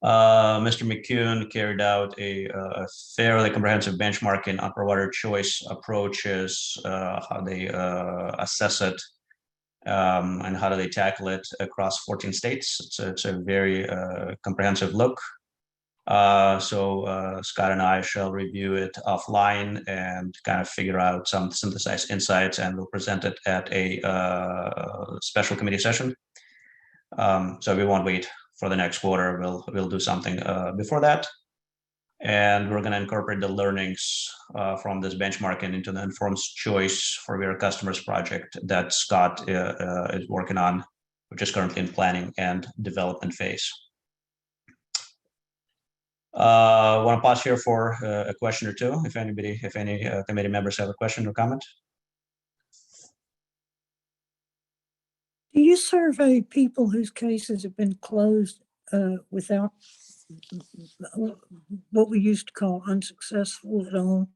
Mr. McCune carried out a fairly comprehensive benchmarking on provider choice approaches, how they assess it, and how do they tackle it across 14 states. It's a very comprehensive look. So Scott and I shall review it offline and kind of figure out some synthesized insights, and we'll present it at a special committee session. So we won't wait for the next quarter. We'll do something before that, and we're going to incorporate the learnings from this benchmarking into the informed choice for your customers project that Scott is working on, which is currently in planning and development phase. Want to pause here for a question or two, if any committee members have a question or comment. Do you survey people whose cases have been closed without what we used to call unsuccessful at all?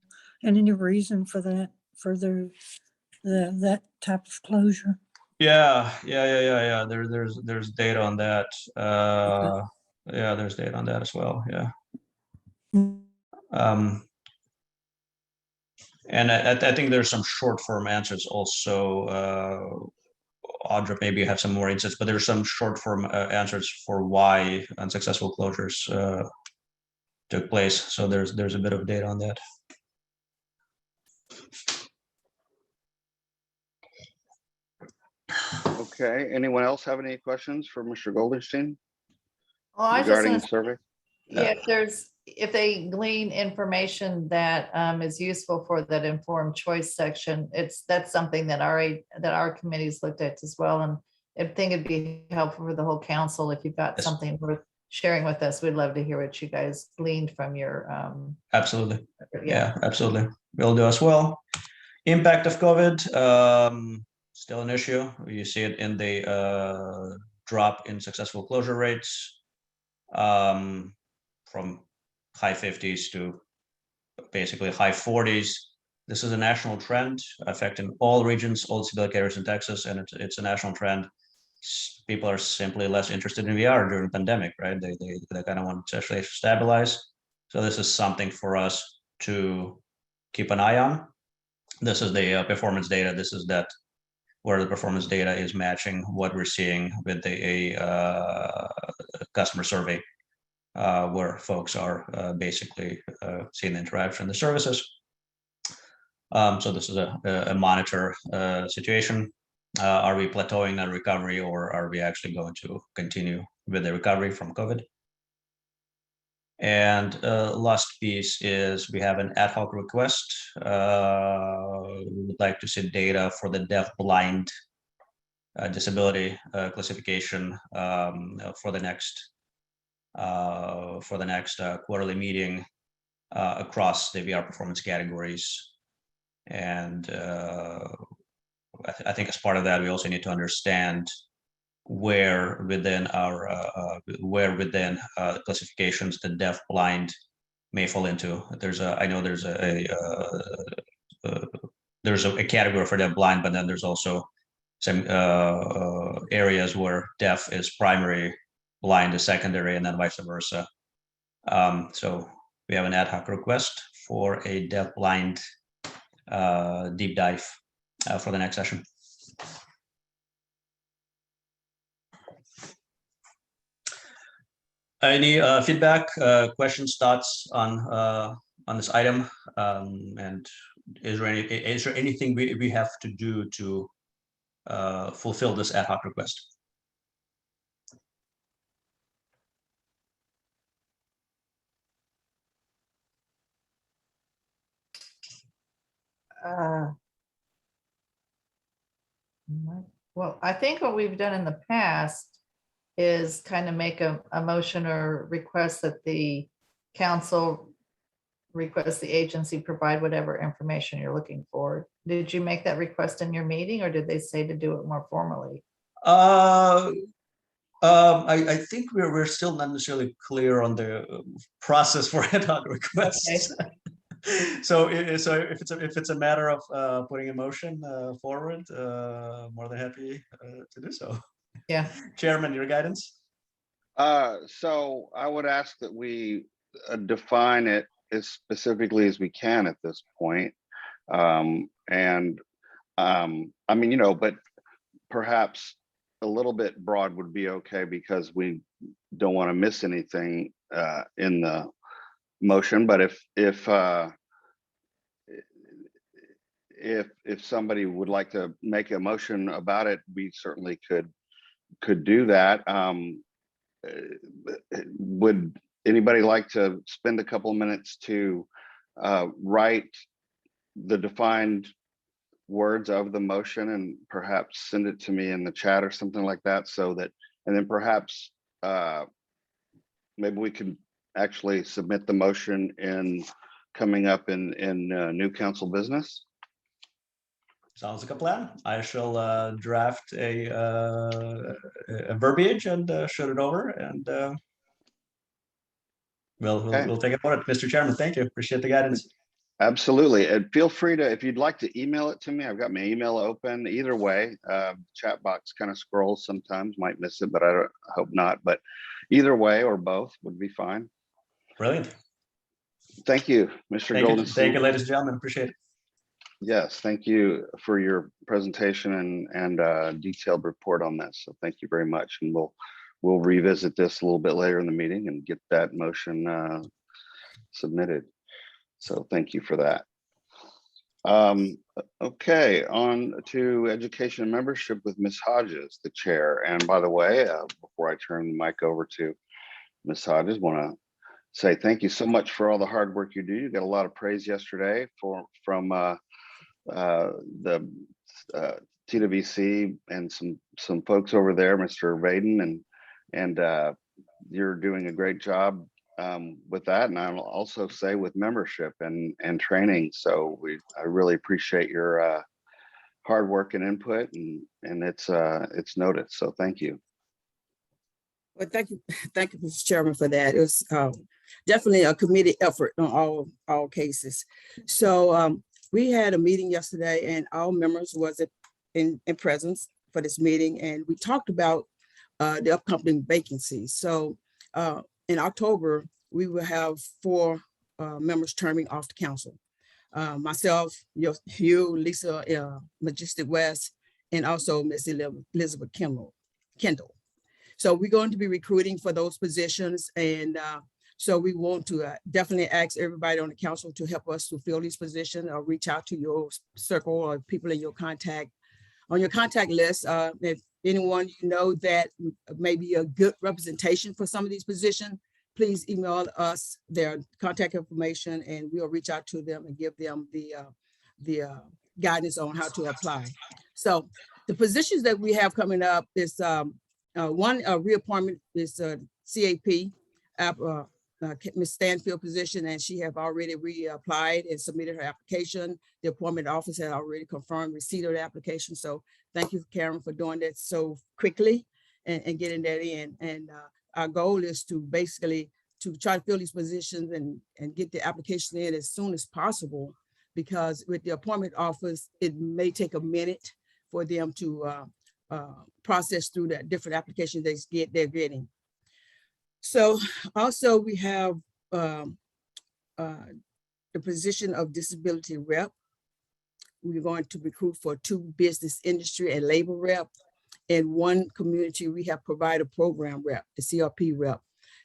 And any reason for that, for that type of closure? Yeah. There's data on that. Yeah, there's data on that as well. Yeah. And I think there's some short-form answers also. Audra, maybe you have some more insights, but there's some short-form answers for why unsuccessful closures took place. So there's a bit of data on that. Okay, anyone else have any questions for Mr. Goldenstein Well, I was just regarding gonna the survey? Yeah, if they glean information that is useful for that informed choice section, that's something that our committee's looked at as well. And I think it'd be helpful for the whole council if you've got Yes. something worth sharing with us. We'd love to hear what you guys gleaned from your Absolutely. Yeah, absolutely. We'll do as well. Impact of COVID, still an issue. You see it in the drop in successful closure rates. From high 50s to basically high 40s. This is a national trend affecting all regions, all disability carriers in Texas, and it's a national trend. People are simply less interested in VR during the pandemic, right? They kind of want to actually stabilize. So this is something for us to keep an eye on. This is the performance data. This is that where the performance data is matching what we're seeing with the customer survey. Where folks are basically seeing the interaction in the services. So this is a monitor situation. Are we plateauing the recovery, or are we actually going to continue with the recovery from COVID? And last piece is we have an ad hoc request. We would like to see data for the deaf-blind disability classification for the next quarterly meeting across the VR performance categories. And I think as part of that, we also need to understand where within classifications the deaf blind may fall into. I know there's a category for deaf blind, but then there's also some areas where deaf is primary, blind is secondary, and then vice versa. So we have an ad hoc request for a deaf-blind deep dive for the next session. Any feedback, questions, thoughts on this item? And is there anything we have to do to fulfill this ad hoc request? Well, I think what we've done in the past is kind of make a motion or request that the council request the agency provide whatever information you're looking for. Did you make that request in your meeting, or did they say to do it more formally? I think we're still not necessarily clear on the process for ad hoc requests. Okay. So if it's a matter of putting a motion forward, more than happy to do so. Yeah. Chairman, your guidance? So I would ask that we define it as specifically as we can at this point. I mean, but perhaps a little bit broad would be okay, because we don't want to miss anything in the motion. But if somebody would like to make a motion about it, we certainly could do that. Would anybody like to spend a couple of minutes to write the defined words of the motion and perhaps send it to me in the chat or something like that, so that, and then perhaps maybe we can actually submit the motion in coming up in new council business? Sounds like a plan. I shall draft a verbiage and shoot it over, and we'll take it for it. Mr. Chairman, thank you. Appreciate the guidance. Absolutely. And feel free to, if you'd like to email it to me, I've got my email open. Either way, chat box kind of scrolls sometimes, might miss it, but I hope not. But either way or both would be fine. Brilliant. Thank you, Mr. Goldenstein. Thank you, ladies and gentlemen. Appreciate it. Yes, thank you for your presentation and detailed report on this. So thank you very much. And we'll revisit this a little bit later in the meeting and get that motion submitted. So thank you for that. Okay, on to education and membership with Ms. Hodges, the chair. And by the way, before I turn the mic over to Ms. Hodges, want to say thank you so much for all the hard work you do. You got a lot of praise yesterday from the TWC and some folks over there, Mr. Vaden, and you're doing a great job with that, and I'll also say with membership and training. So I really appreciate your hard work and input, and it's noted. So thank you. Well, thank you, Mr. Chairman, for that. It was definitely a committee effort on all cases. So we had a meeting yesterday, and all members was in presence for this meeting, and we talked about the upcoming vacancies. So in October, we will have 4 members terming off the council. Myself, you, Lisa Majestic West, and also Miss Elizabeth Kendall. So we're going to be recruiting for those positions. And so we want to definitely ask everybody on the council to help us to fill these positions, or reach out to your circle or people in your contact list. If anyone you know that may be a good representation for some of these positions, please email us their contact information, and we'll reach out to them and give them the guidance on how to apply. So the positions that we have coming up is one reappointment is CAP, Ms. Stanfield position, and she have already reapplied and submitted her application. The appointment office had already confirmed receipt of the application. So thank you, Karen, for doing that so quickly and getting that in. And our goal is to basically to try to fill these positions and get the application in as soon as possible, because with the appointment office, it may take a minute for them to process through the different applications they're getting. So also we have um, the position of disability rep. We're going to recruit for 2 business industry and labor rep and 1 community rehab provider program rep, the CRP rep.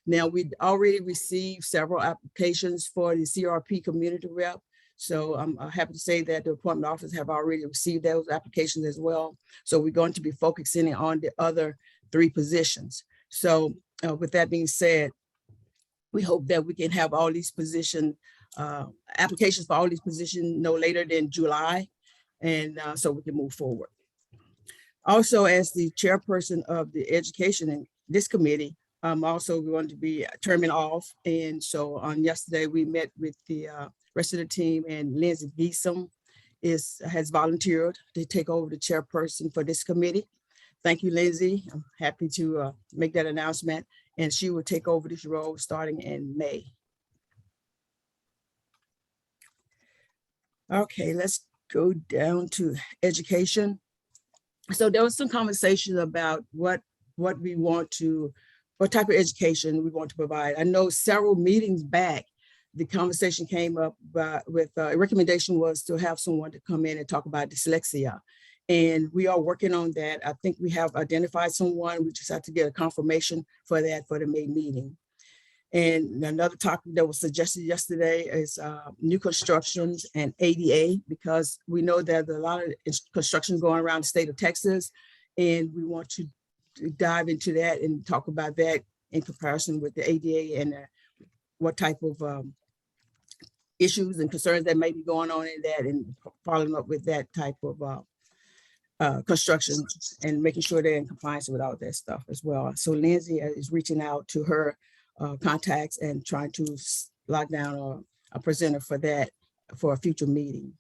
Now, we already received several applications for the CRP community rep. So I'm happy to say that the appointment office have already received those applications as well. So we're going to be focusing on the other 3 positions. So with that being said, we hope that we can have all these positions, applications for all these positions no later than July. And so we can move forward. Also, as the chairperson of the education in this committee, I'm also going to be terming off. And so on yesterday, we met with the rest of the team, and Lindsay Geesom has volunteered to take over the chairperson for this committee. Thank you, Lindsay. I'm happy to make that announcement, and she will take over this role starting in May. Okay, let's go down to education. So there was some conversation about what type of education we want to provide. I know several meetings back, the conversation came up with a recommendation was to have someone to come in and talk about dyslexia. And we are working on that. I think we have identified someone. We just have to get a confirmation for that for the May meeting. And another topic that was suggested yesterday is new constructions and ADA, because we know that there's a lot of construction going around the state of Texas, and we want to dive into that and talk about that in comparison with the ADA and what type of issues and concerns that may be going on in that, and following up with that type of construction and making sure they're in compliance with all that stuff as well. So Lindsay is reaching out to her contacts and trying to lock down a presenter for that for a future meeting.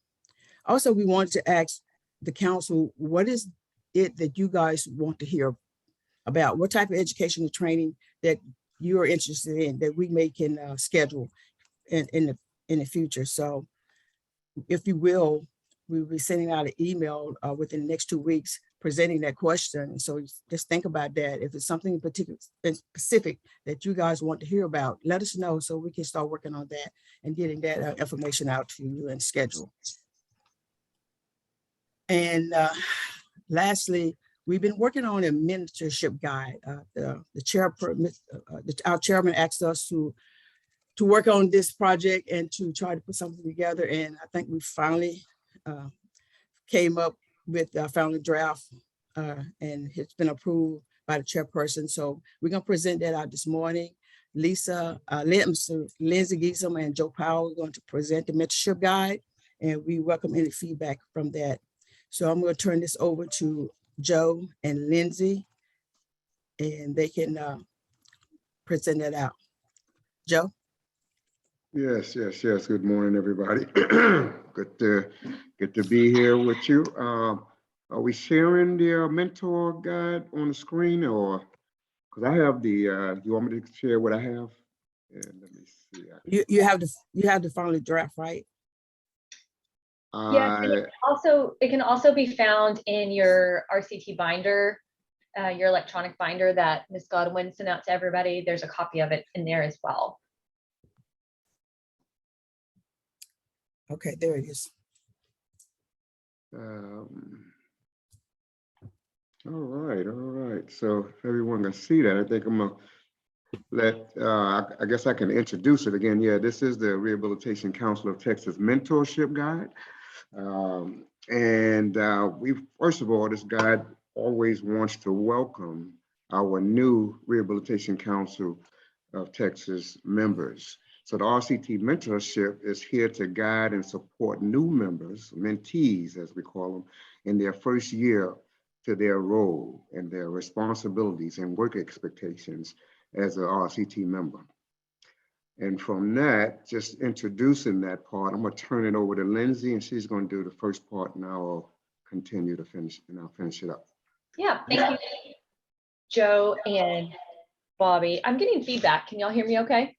Also, we wanted to ask the council, what is it that you guys want to hear about? What type of educational training that you are interested in that we can schedule in the future? So if you will, we'll be sending out an email within the next 2 weeks presenting that question. So just think about that. If it's something in particular specific that you guys want to hear about, let us know so we can start working on that and getting that information out to you and schedule. And lastly, we've been working on a mentorship guide. Our chairman asked us to work on this project and to try to put something together. And I think we finally came up with a final draft, and it's been approved by the chairperson. So we're gonna present that out this morning. Lindsay Geesom and Joe Powell are going to present the mentorship guide, and we welcome any feedback from that. So I'm going to turn this over to Joe and Lindsay, and they can present that out. Joe? Yes. Good morning, everybody. Good to be here with you. Are we sharing the mentor guide on the screen, or because I have the? You want me to share what I have? And let me see. You have the final draft, right? Yeah, and it can also be found in your RCT binder, your electronic binder that Ms. Godwin sent out to everybody. There's a copy of it in there as well. Okay, there it is. All right. So if everyone can see that, I think I'm gonna let, I guess I can introduce it again. Yeah, this is the Rehabilitation Council of Texas Mentorship Guide. We, first of all, this guide always wants to welcome our new Rehabilitation Council of Texas members. So the RCT mentorship is here to guide and support new members, mentees, as we call them, in their first year to their role and their responsibilities and work expectations as an RCT member. And from that, just introducing that part, I'm gonna turn it over to Lindsay, and she's gonna do the first part, and I'll continue to finish, and I'll finish it up. Yeah, thank you, Joe and Bobby. I'm getting feedback. Can y'all hear me okay?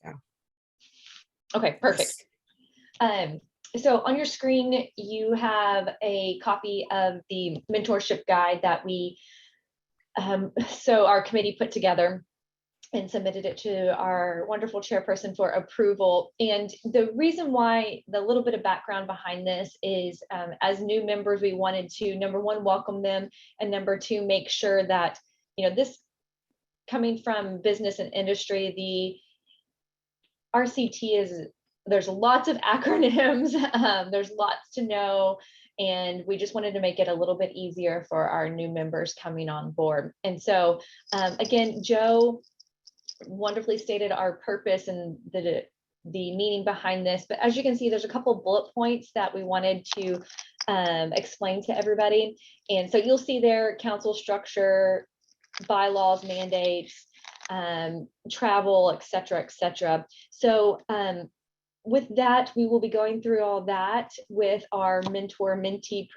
Yeah. Okay, perfect. So on your screen, you have a copy of the mentorship guide that so our committee put together. and submitted it to our wonderful chairperson for approval. And the reason why, the little bit of background behind this is, as new members, we wanted to, number one, welcome them, and number two, make sure that, this coming from business and industry, the RCT is, there's lots of acronyms, there's lots to know, and we just wanted to make it a little bit easier for our new members coming on board. And so, again, Joe wonderfully stated our purpose and the meaning behind this, but as you can see, there's a couple bullet points that we wanted to explain to everybody. And so you'll see there council structure, bylaws, mandates, travel, et cetera, et cetera. So with that, we will be going through all that with our mentor-mentee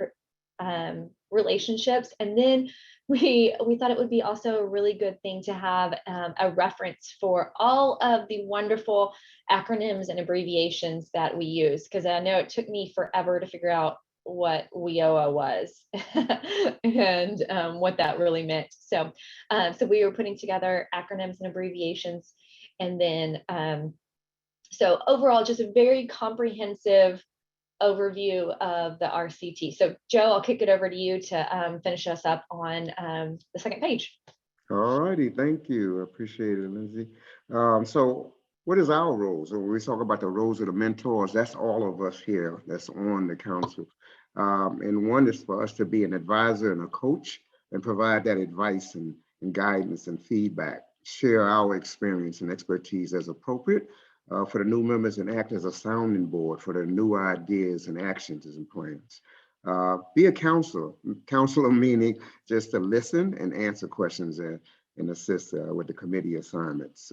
relationships. And then we thought it would be also a really good thing to have a reference for all of the wonderful acronyms and abbreviations that we use, because I know it took me forever to figure out what WIOA was and what that really meant. So we were putting together acronyms and abbreviations, and then so overall, just a very comprehensive overview of the RCT. So Joe, I'll kick it over to you to finish us up on the second page. All righty, thank you. I appreciate it, Lindsay. So what is our role? So when we talk about the roles of the mentors, that's all of us here that's on the council. And one is for us to be an advisor and a coach and provide that advice and guidance and feedback, share our experience and expertise as appropriate for the new members, and act as a sounding board for the new ideas and actions and plans. Be a counselor meaning just to listen and answer questions and assist with the committee assignments.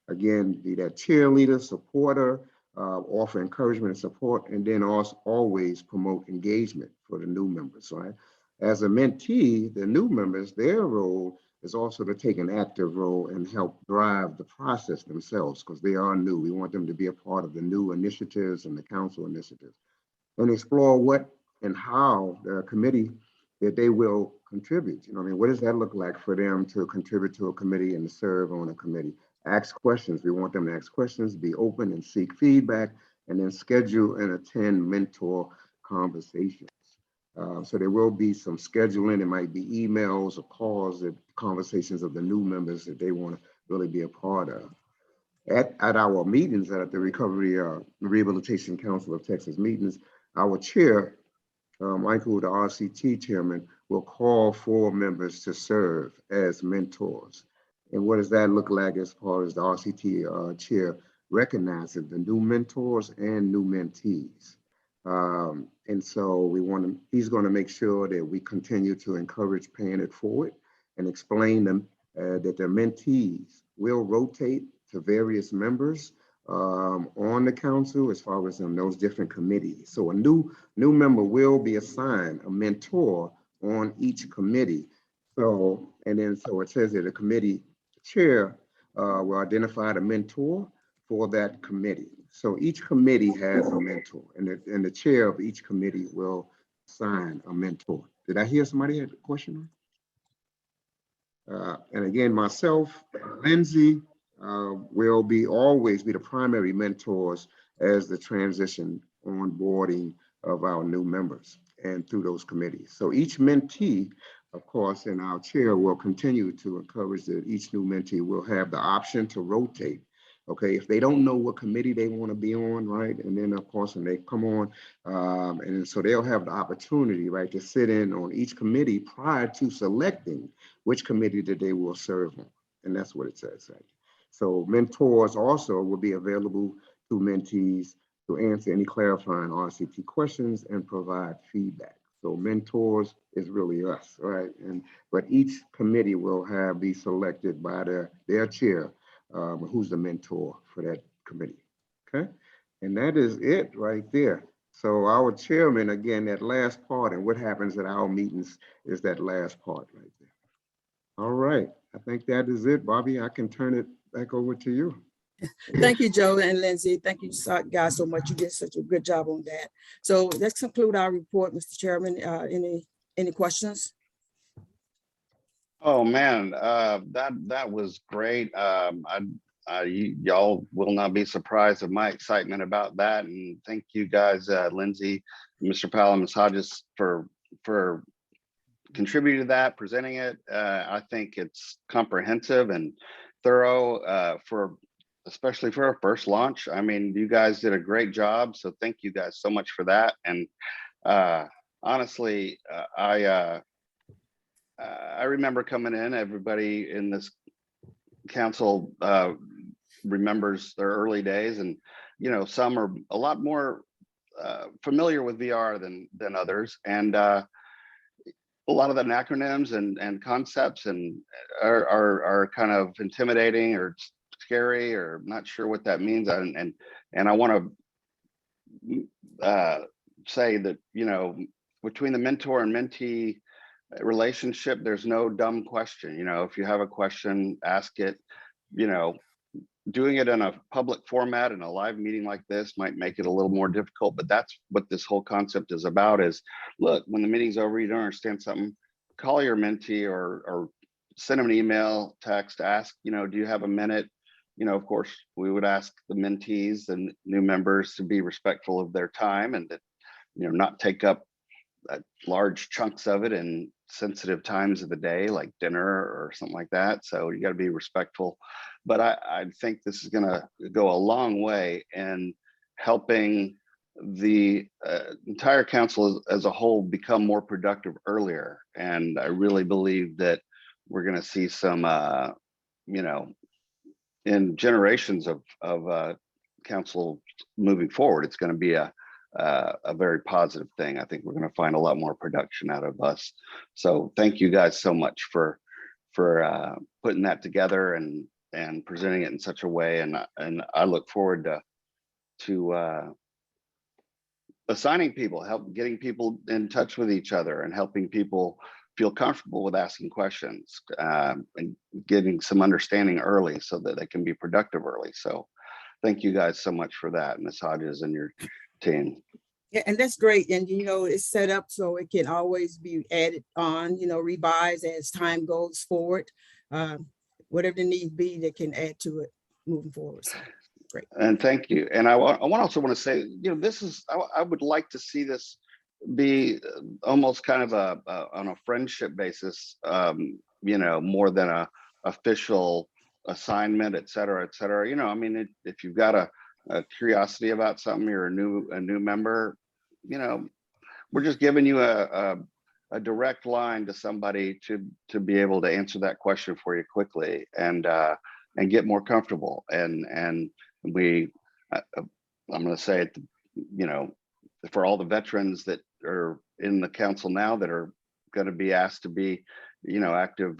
Again, be that cheerleader, supporter, offer encouragement and support, and then also always promote engagement for the new members, right? As a mentee, the new members, their role is also to take an active role and help drive the process themselves, because they are new. We want them to be a part of the new initiatives and the council initiatives, and explore what and how the committee that they will contribute. What does that look like for them to contribute to a committee and to serve on a committee? Ask questions. We want them to ask questions, be open and seek feedback, and then schedule and attend mentor conversations. So there will be some scheduling. It might be emails or calls, conversations of the new members that they want to really be a part of. At our meetings, at the Recovery Rehabilitation Council of Texas meetings, our chair, Michael, the RCT chairman, will call for members to serve as mentors. And what does that look like as far as the RCT chair recognizes the new mentors and new mentees? And so he's going to make sure that we continue to encourage paying it forward and explain them that the mentees will rotate to various members on the council as far as in those different committees. So a new member will be assigned a mentor on each committee. So it says that the committee chair will identify the mentor for that committee. So each committee has a mentor, and the chair of each committee will assign a mentor. Did I hear somebody had a question? And again, myself, Lindsay, will always be the primary mentors as the transition onboarding of our new members and through those committees. So each mentee, of course, and our chair will continue to encourage that each new mentee will have the option to rotate. Okay, if they don't know what committee they want to be on, right? And then of course, when they come on, and so they'll have the opportunity, right, to sit in on each committee prior to selecting which committee that they will serve on. And that's what it says, right? So mentors also will be available to mentees to answer any clarifying RCT questions and provide feedback. So mentors is really us, right? But each committee will be selected by their chair, who's the mentor for that committee, okay? And that is it right there. So our chairman, again, that last part and what happens at our meetings is that last part right there. All right, I think that is it. Bobby, I can turn it back over to you. Thank you, Joe and Lindsay. Thank you guys so much. You did such a good job on that. So let's conclude our report, Mr. Chairman. Any questions? Oh man, that was great. Y'all will not be surprised of my excitement about that. And thank you guys, Lindsay, Mr. Powell, and Ms. Hodges for contributing to that, presenting it. I think it's comprehensive and thorough especially for our first launch. I mean, you guys did a great job, so thank you guys so much for that. And honestly, I remember coming in. Everybody in this council remembers their early days, and some are a lot more familiar with VR than others, and a lot of the acronyms and concepts and are kind of intimidating or scary or not sure what that means. And I want to say that between the mentor and mentee relationship, there's no dumb question. If you have a question, ask it. Doing it in a public format in a live meeting like this might make it a little more difficult, but that's what this whole concept is about. Is look, when the meeting's over, you don't understand something, call your mentee or send them an email, text, ask, do you have a minute? Of course, we would ask the mentees and new members to be respectful of their time and that, not take up large chunks of it in sensitive times of the day, like dinner or something like that. So you got to be respectful. But I think this is going to go a long way in helping the entire council as a whole become more productive earlier. And I really believe that we're going to see some, in generations of council moving forward, it's going to be a very positive thing. I think we're going to find a lot more production out of us. So thank you guys so much for putting that together and presenting it in such a way. And I look forward to assigning people, getting people in touch with each other and helping people feel comfortable with asking questions and getting some understanding early so that they can be productive early. So thank you guys so much for that, Ms. Hodges and your team. Yeah, and that's great. And, it's set up so it can always be added on, revised as time goes forward. Whatever the need be, that can add to it moving forward. So, great. And thank you. And I also want to say, this is, I would like to see this be almost kind of on a friendship basis, more than a official assignment, et cetera, et cetera. If you've got a curiosity about something, you're a new member, we're just giving you a direct line to somebody to be able to answer that question for you quickly and get more comfortable. And I'm going to say it, for all the veterans that are in the council now that are going to be asked to be, active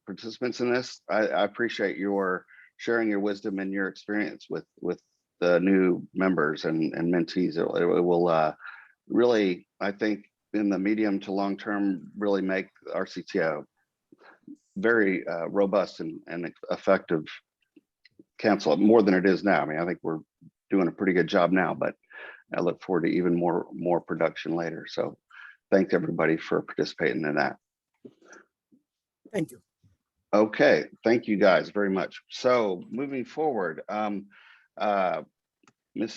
participants in this, I appreciate your sharing your wisdom and your experience with the new members and mentees. It will really, I think, in the medium to long term, really make RCT a very robust and effective council, more than it is now. I think we're doing a pretty good job now, but I look forward to even more production later. So thanks everybody for participating in that. Thank you. Okay, thank you guys very much. So moving forward, Ms.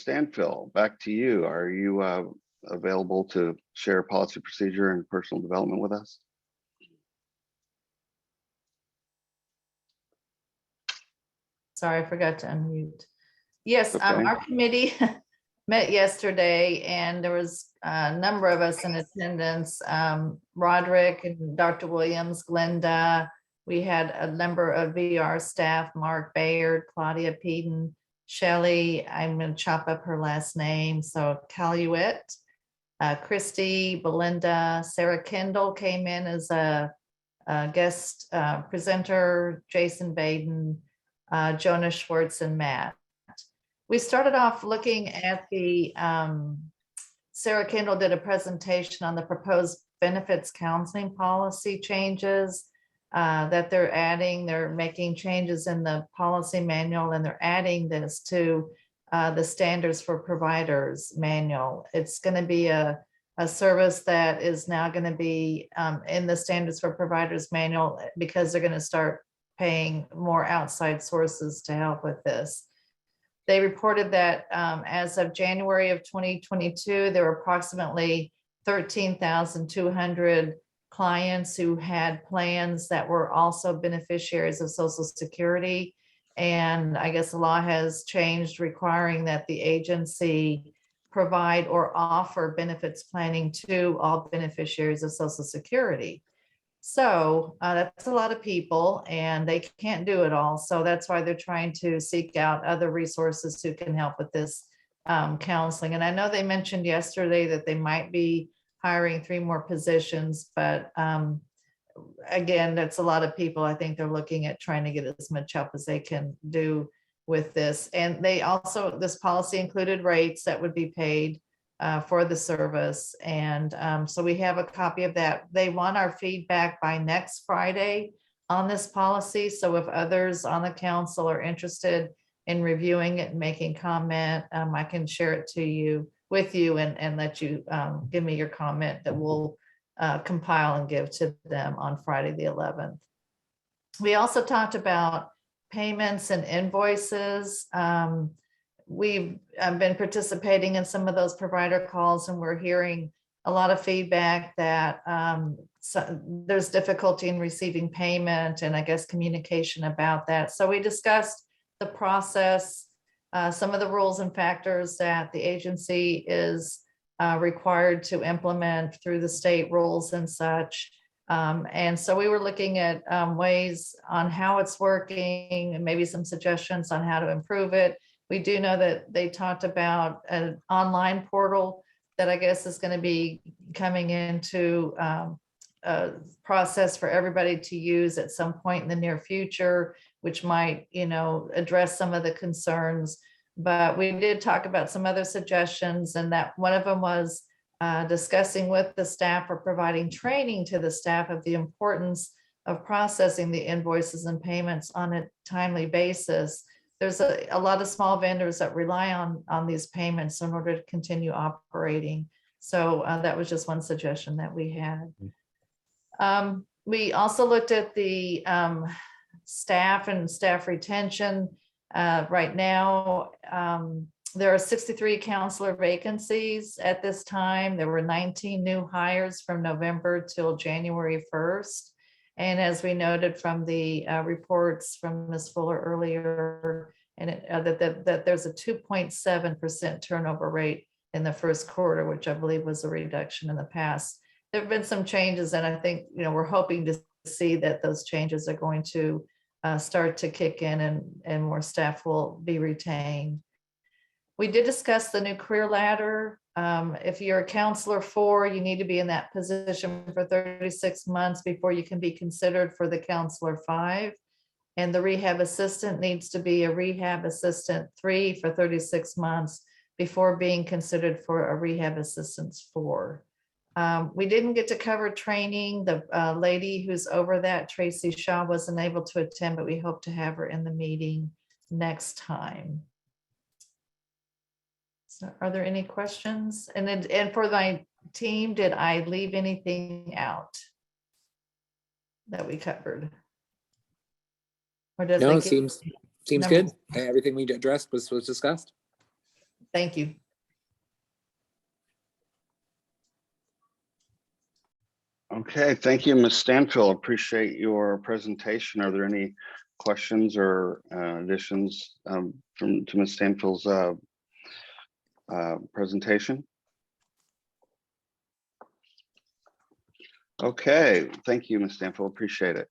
Stanfill, back to you. Are you available to share policy, procedure, and personal development with us? Sorry, I forgot to unmute. Yes, Okay. our committee met yesterday and there was a number of us in attendance. Roderick and Dr. Williams, Glenda. We had a number of VR staff, Mark Bayard, Claudia Peden, Shelley, I'm going to chop up her last name. So Caluet, Christy, Belinda, Sarah Kendall came in as a guest presenter, Jason Baden, Jonah Schwartz, and Matt. We started off looking at the, Sarah Kendall did a presentation on the proposed benefits counseling policy changes that they're adding. They're making changes in the policy manual and they're adding this to the standards for providers manual. It's going to be a a service that is now going to be in the Standards for Providers Manual, because they're going to start paying more outside sources to help with this. They reported that as of January of 2022, there were approximately 13,200 clients who had plans that were also beneficiaries of Social Security. And I guess the law has changed, requiring that the agency provide or offer benefits planning to all beneficiaries of Social Security. So that's a lot of people, and they can't do it all. So that's why they're trying to seek out other resources who can help with this counseling. And I know they mentioned yesterday that they might be hiring 3 more positions, but again, that's a lot of people. I think they're looking at trying to get as much help as they can do with this. And they also, this policy included rates that would be paid for the service. And so we have a copy of that. They want our feedback by next Friday on this policy. So if others on the council are interested in reviewing it and making comment, I can share it with you and let you give me your comment that we'll compile and give to them on Friday the 11th. We also talked about payments and invoices. We've been participating in some of those provider calls, and we're hearing a lot of feedback that there's difficulty in receiving payment, and I guess communication about that. So we discussed the process, some of the rules and factors that the agency is required to implement through the state rules and such. And so we were looking at ways on how it's working and maybe some suggestions on how to improve it. We do know that they talked about an online portal that I guess is going to be coming into a process for everybody to use at some point in the near future, which might, address some of the concerns. But we did talk about some other suggestions, and that one of them was discussing with the staff or providing training to the staff of the importance of processing the invoices and payments on a timely basis. There's a lot of small vendors that rely on these payments in order to continue operating. So that was just one suggestion that we had. We also looked at the staff and staff retention. Right now, there are 63 counselor vacancies at this time. There were 19 new hires from November till January 1st. And as we noted from the reports from Ms. Fuller earlier, and that there's a 2.7% turnover rate in the first quarter, which I believe was a reduction in the past. There have been some changes, and I think we're hoping to see that those changes are going to start to kick in, and more staff will be retained. We did discuss the new career ladder. If you're a counselor 4, you need to be in that position for 36 months before you can be considered for the counselor 5. And the rehab assistant needs to be a rehab assistant 3 for 36 months before being considered for a rehab assistant 4. We didn't get to cover training. The lady who's over that, Tracy Shaw, wasn't able to attend, but we hope to have her in the meeting next time. So are there any questions? And for my team, did I leave anything out that we covered? Or does No, it it seems No. good. Everything we addressed was discussed. Thank you. Okay, thank you, Ms. Stanfield. Appreciate your presentation. Are there any questions or additions to Ms. Stanfield's presentation? Okay, thank you, Ms. Stanfield. Appreciate it.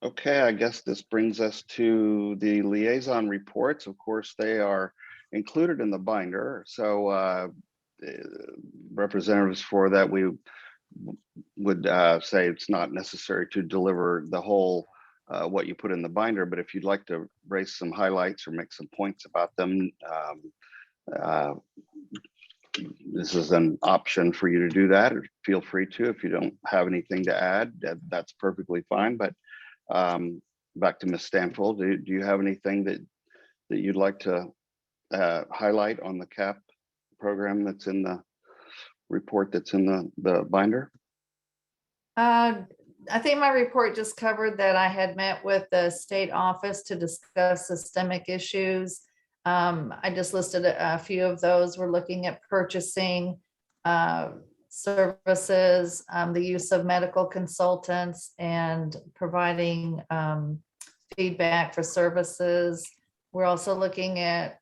Okay, I guess this brings us to the liaison reports. Of course, they are included in the binder. So representatives for that, we would say it's not necessary to deliver the whole what you put in the binder, but if you'd like to raise some highlights or make some points about them, this is an option for you to do that. Or feel free to. If you don't have anything to add, that's perfectly fine. But back to Ms. Stanfield, do you have anything that you'd like to highlight on the CAP program that's in the report that's in the binder? I think my report just covered that I had met with the state office to discuss systemic issues. I just listed a few of those. We're looking at purchasing services, the use of medical consultants, and providing feedback for services. We're also looking at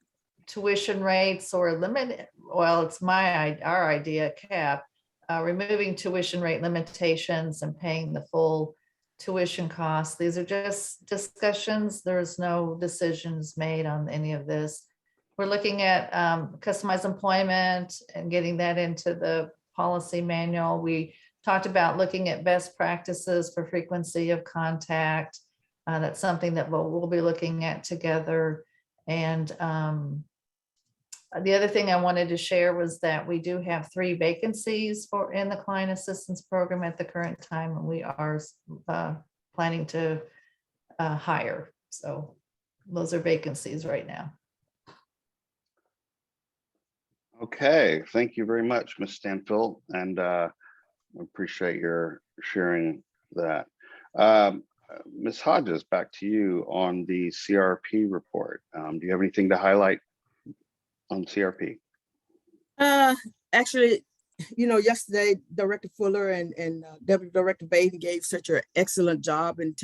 tuition rates or limit. Well, it's our idea, cap. Removing tuition rate limitations and paying the full tuition costs. These are just discussions. There's no decisions made on any of this. We're looking at customized employment and getting that into the policy manual. We talked about looking at best practices for frequency of contact. That's something that we'll be looking at together. And the other thing I wanted to share was that we do have 3 vacancies in the client assistance program at the current time, and we are planning to hire. So those are vacancies right now. Okay, thank you very much, Ms. Stanfield, and appreciate your sharing that. Ms. Hodges, back to you on the CRP report. Do you have anything to highlight on CRP? Actually, yesterday, Director Fuller and Deputy Director Baden gave such an excellent job in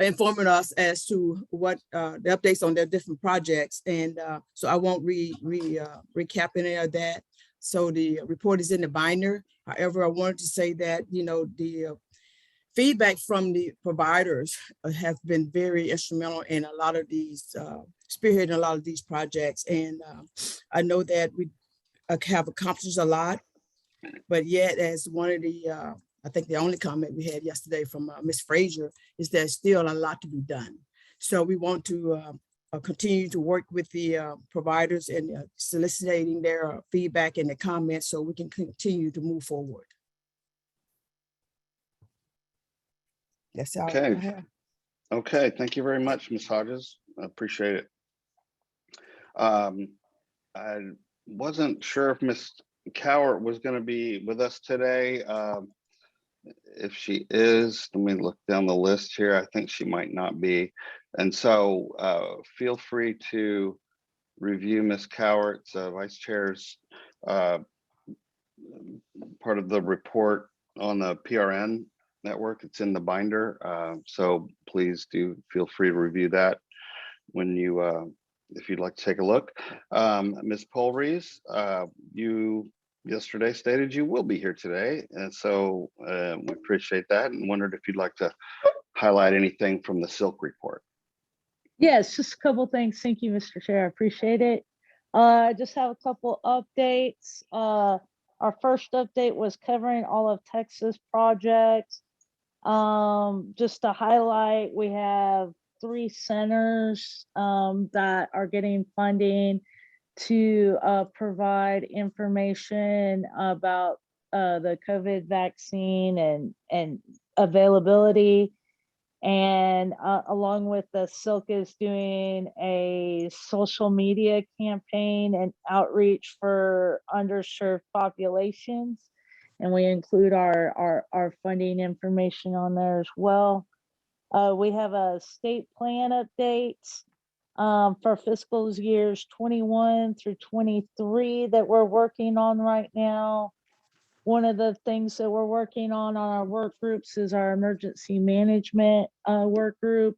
informing us as to what the updates on their different projects. And so I won't recap any of that. So the report is in the binder. However, I wanted to say that, the feedback from the providers have been very instrumental in a lot of these, spearheading a lot of these projects. And I know that we have accomplished a lot, but yet as one of the, I think the only comment we had yesterday from Ms. Frazier is there's still a lot to be done. So we want to continue to work with the providers and soliciting their feedback and the comments so we can continue to move forward. That's all I have. Okay, thank you very much, Ms. Hodges. I appreciate it. I wasn't sure if Ms. Cowart was going to be with us today. If she is, let me look down the list here. I think she might not be. And so feel free to review Ms. Cowart's Vice Chair's part of the report on the PRN network. It's in the binder. So please do feel free to review that when you, if you'd like to take a look. Ms. Polrees, you yesterday stated you will be here today. And so we appreciate that and wondered if you'd like to highlight anything from the Silk report. Yes, just a couple things. Thank you, Mr. Chair. I appreciate it. I just have a couple updates. Our first update was covering all of Texas projects. Just to highlight, we have 3 centers that are getting funding to provide information about the COVID vaccine and availability. And along with the Silk is doing a social media campaign and outreach for underserved populations. And we include our funding information on there as well. We have a state plan update for fiscal years 21 through 23 that we're working on right now. One of the things that we're working on our work groups is our emergency management work group.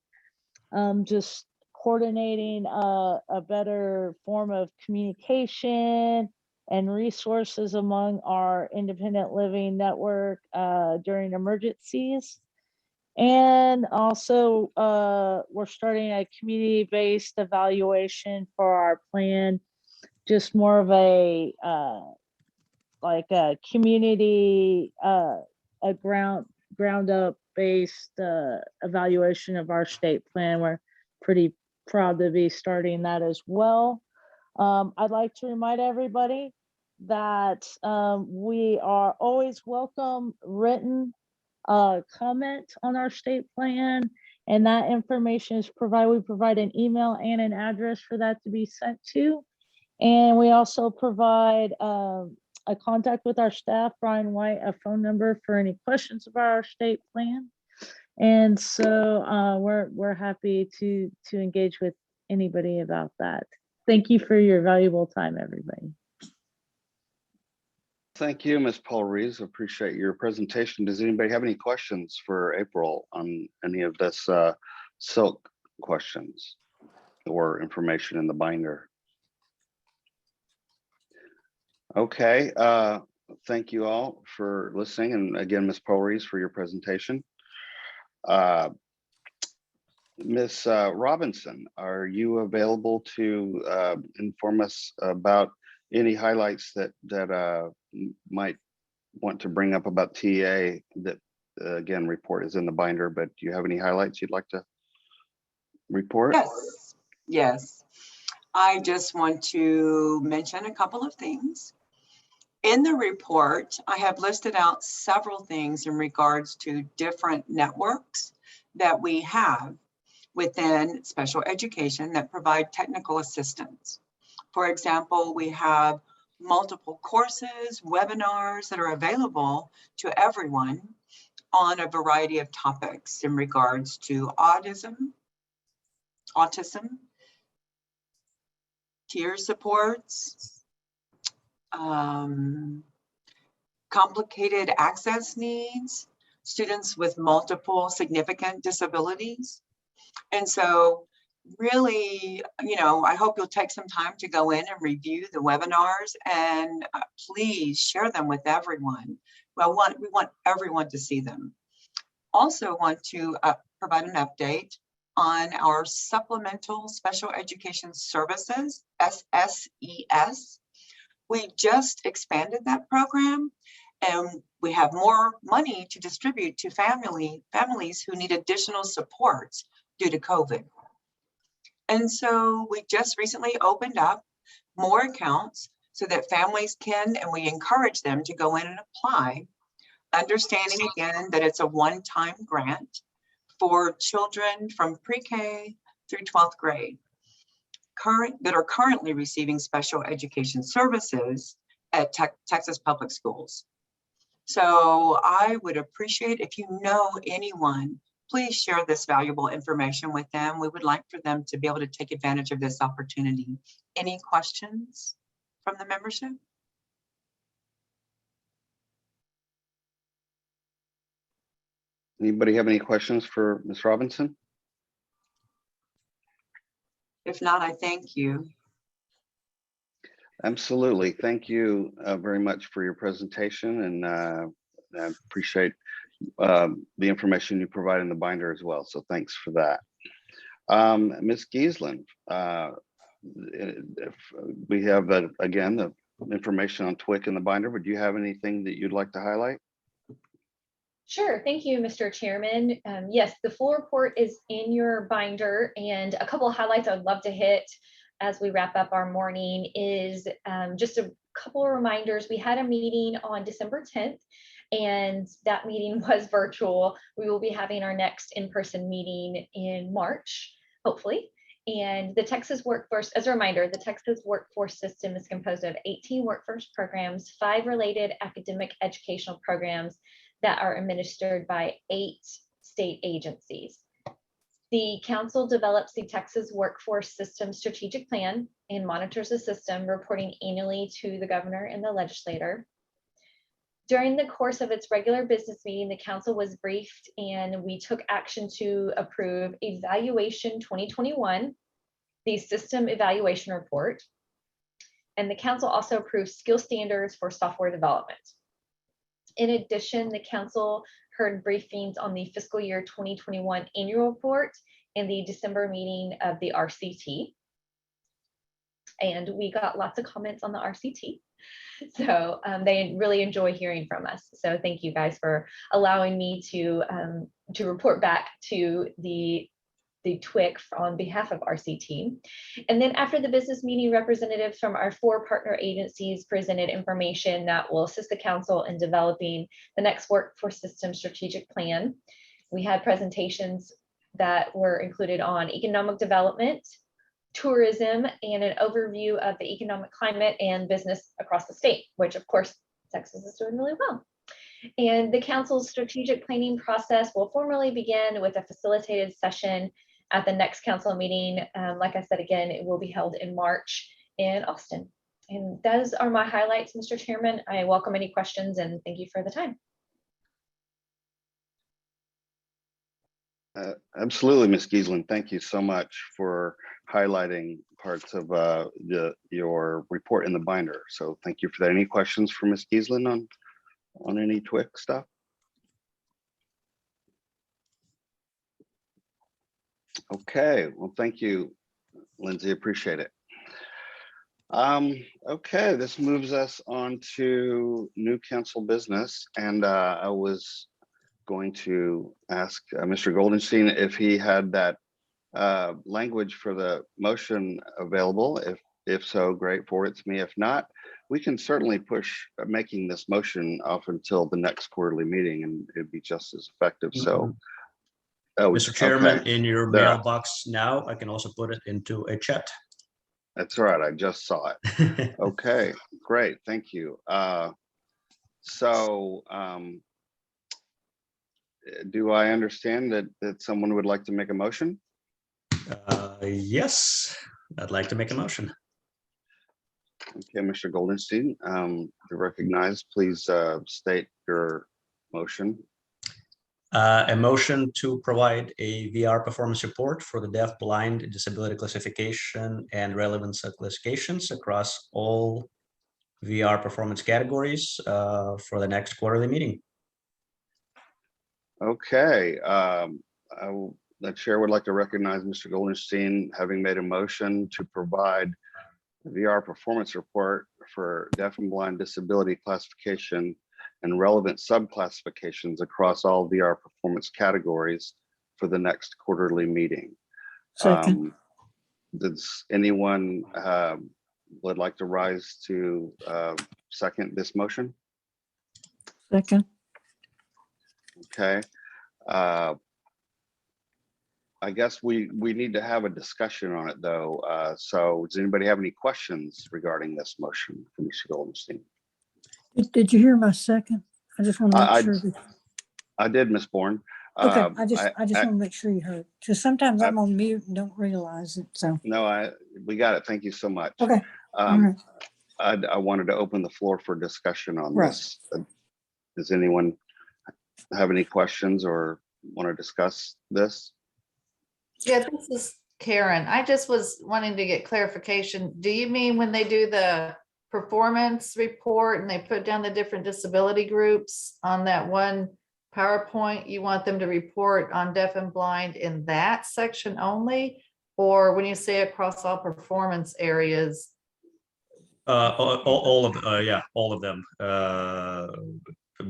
Just coordinating a better form of communication and resources among our independent living network during emergencies. And also we're starting a community-based evaluation for our plan, just more of a like a community, a ground up based evaluation of our state plan. We're pretty proud to be starting that as well. I'd like to remind everybody that we are always welcome written comment on our state plan, and that information is provided. We provide an email and an address for that to be sent to. And we also provide a contact with our staff, Brian White, a phone number for any questions about our state plan. And so we're happy to engage with anybody about that. Thank you for your valuable time, everybody. Thank you, Ms. Paul Rees. Appreciate your presentation. Does anybody have any questions for April on any of this silk questions or information in the binder? Okay, thank you all for listening. And again, Ms. Paul Rees for your presentation. Ms. Robinson, are you available to inform us about any highlights that might want to bring up about TA? That again, report is in the binder, but do you have any highlights you'd like to report? Yes, yes. I just want to mention a couple of things. In the report, I have listed out several things in regards to different networks that we have within special education that provide technical assistance. For example, we have multiple courses, webinars that are available to everyone on a variety of topics in regards to autism, peer supports, complicated access needs, students with multiple significant disabilities. And so really, I hope you'll take some time to go in and review the webinars and please share them with everyone. Well, we want everyone to see them. Also want to provide an update on our supplemental special education services, SSES. We just expanded that program and we have more money to distribute to families who need additional supports due to COVID. And so we just recently opened up more accounts so that families can, and we encourage them to go in and apply, understanding again that it's a one-time grant for children from pre-K through 12th grade that are currently receiving special education services at Texas Public Schools. So I would appreciate if you know anyone, please share this valuable information with them. We would like for them to be able to take advantage of this opportunity. Any questions from the membership? Anybody have any questions for Ms. Robinson? If not, I thank you. Absolutely. Thank you very much for your presentation, and I appreciate the information you provide in the binder as well. So thanks for that. Ms. Giesland, we have, again, the information on TWIC in the binder, but do you have anything that you'd like to highlight? Sure. Thank you, Mr. Chairman. Yes, the full report is in your binder, and a couple of highlights I would love to hit as we wrap up our morning is just a couple of reminders. We had a meeting on December 10th, and that meeting was virtual. We will be having our next in-person meeting in March, hopefully. And the Texas Workforce, as a reminder, the Texas Workforce System is composed of 18 workforce programs, 5 related academic educational programs that are administered by 8 state agencies. The council develops the Texas Workforce System Strategic Plan and monitors the system, reporting annually to the governor and the legislator. During the course of its regular business meeting, the council was briefed and we took action to approve Evaluation 2021, the System Evaluation Report. And the council also approved skill standards for software development. In addition, the council heard briefings on the fiscal year 2021 annual report and the December meeting of the RCT. And we got lots of comments on the RCT. So they really enjoy hearing from us. So thank you guys for allowing me to report back to the TWIC on behalf of RCT. And then after the business meeting, representatives from our 4 partner agencies presented information that will assist the council in developing the next workforce system strategic plan. We had presentations that were included on economic development, tourism, and an overview of the economic climate and business across the state, which of course Texas is doing really well. And the council's strategic planning process will formally begin with a facilitated session at the next council meeting. Like I said, again, it will be held in March in Austin. And those are my highlights, Mr. Chairman. I welcome any questions and thank you for the time. Absolutely, Ms. Giesland. Thank you so much for highlighting parts of your report in the binder. So thank you for that. Any questions for Ms. Giesland on any TWIC stuff? Okay, well, thank you, Lindsay. Appreciate it. Okay, this moves us on to new council business, and I was going to ask Mr. Goldenstein if he had that language for the motion available. If so, great, forward it to me. If not, we can certainly push making this motion off until the next quarterly meeting, and it'd be just as effective. So, Mr. Chairman, okay. in your There. mailbox now, I can also put it into a chat. That's right. I just saw it. Okay, great. Thank you. Do I understand that someone would like to make a motion? Yes, I'd like to make a motion. Okay, Mr. Goldenstein, to recognize, please state your motion. A motion to provide a VR performance report for the deaf, blind, disability classification and relevant classifications across all VR performance categories for the next quarterly meeting. Okay, the chair would like to recognize Mr. Goldenstein having made a motion to provide the VR performance report for deaf and blind disability classification and relevant subclassifications across all VR performance categories for the next quarterly meeting. Second. Does anyone would like to rise to second this motion? Second. Okay. I guess we need to have a discussion on it though. So does anybody have any questions regarding this motion from Mr. Goldenstein? Did you hear my second? I just want to make sure. I did, Ms. Bourne. Okay, I just want to make sure you heard. Because sometimes I'm on mute and don't realize it. So No, we got it. Thank you so much. okay. All right. I wanted to open the floor for discussion on Right. this. Does anyone have any questions or want to discuss this? Yeah, this is Karen. I just was wanting to get clarification. Do you mean when they do the performance report and they put down the different disability groups on that one PowerPoint, you want them to report on deaf and blind in that section only? Or when you say across all performance areas? All of them.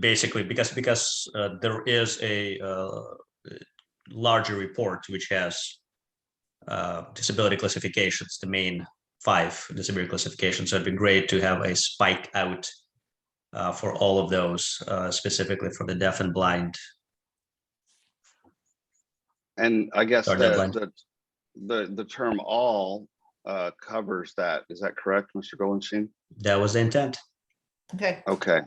Basically, because there is a larger report which has disability classifications, the main 5 disability classifications. So it'd be great to have a spike out for all of those, specifically for the deaf and blind. And I guess Or the term all covers that. Is that correct, Mr. Goldenstein? That was the intent. Okay. Okay.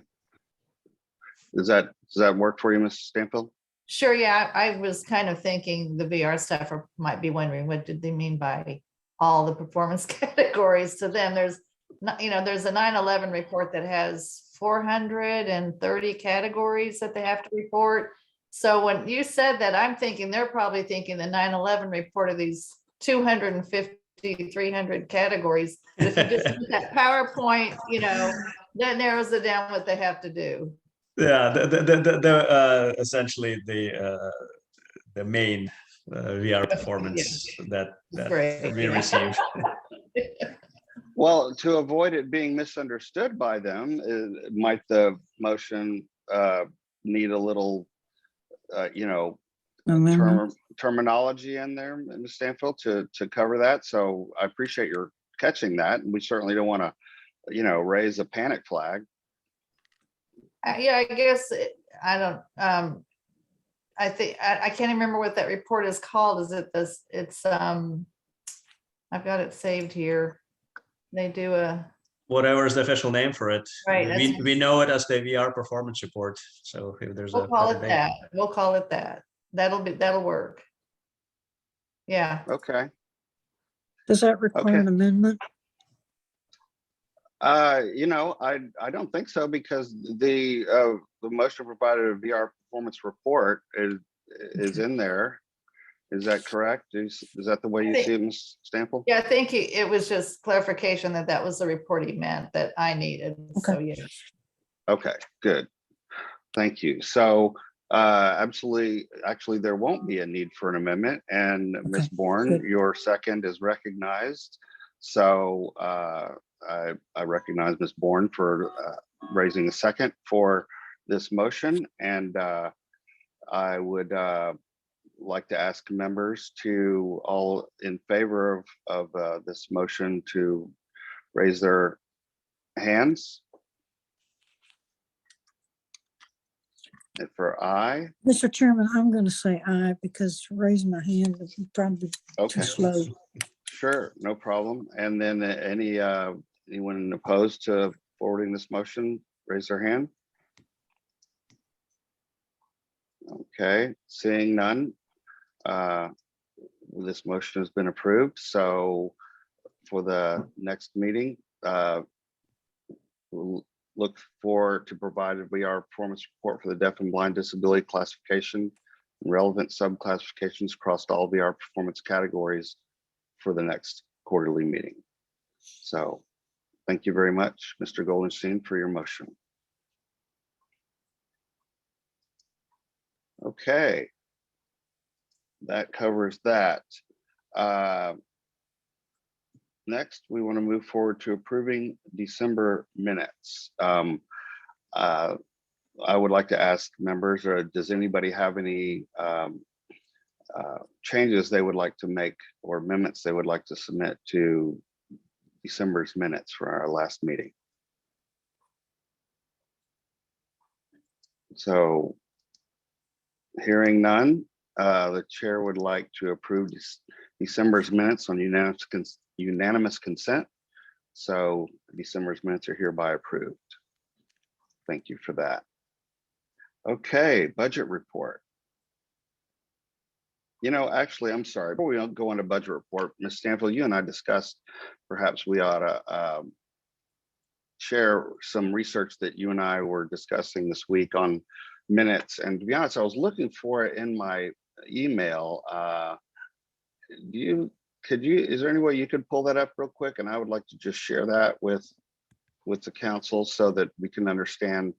Does that work for you, Mrs. Stanfield? Sure, yeah, I was kind of thinking the VR staffer might be wondering, what did they mean by all the performance categories to them? There's not, there's a 9/11 report that has 430 categories that they have to report. So when you said that, I'm thinking they're probably thinking the 9/11 report of these 250, 300 categories. But if you just use that PowerPoint, that narrows it down what they have to do. Yeah, the essentially the main VR performance that Great, we yeah. received. Well, to avoid it being misunderstood by them, might the motion need a little, terminology in there, Ms. Stanfield, to cover that? So I appreciate your catching that. And we certainly don't want to, raise a panic flag. Yeah, I guess I don't. I think I can't remember what that report is called. Is it this? It's I've got it saved here. They do a, Whatever is the official name for it. Right, We, that's- we know it as the VR performance report. So if there's we'll a call better it name. that. We'll call it that. That'll work. Yeah. Okay. Does that require Okay. an amendment? You know, I don't think so, because the motion provided a VR performance report is in there. Is that correct? Is that the way you see it, Ms. Stample? Yeah, I think it was just clarification that that was the report he meant that I needed. So, yeah. Okay, good. Thank you. So absolutely, actually, there won't be a need for an amendment. And Ms. Bourne, good. your second is recognized. So I recognize Ms. Bourne for raising a second for this motion. And I would like to ask members to all in favor of this motion to raise their hands. And for aye. Mr. Chairman, I'm going to say aye because raising my hand is probably Okay. too slow. Sure, no problem. And then anyone opposed to forwarding this motion, raise their hand. Okay, seeing none. This motion has been approved. So for the next meeting, we'll look forward to provide a VR performance report for the deaf and blind disability classification and relevant subclassifications across all VR performance categories for the next quarterly meeting. So thank you very much, Mr. Goldenstein, for your motion. Okay. That covers that. Next, we want to move forward to approving December minutes. I would like to ask members, or does anybody have any changes they would like to make or amendments they would like to submit to December's minutes for our last meeting? So hearing none, the chair would like to approve December's minutes on unanimous consent. So December's minutes are hereby approved. Thank you for that. Okay, budget report. You know, actually, I'm sorry, before we go into budget report, Ms. Stanfield, you and I discussed perhaps we ought to share some research that you and I were discussing this week on minutes. And to be honest, I was looking for it in my email. Is there any way you could pull that up real quick? And I would like to just share that with the council so that we can understand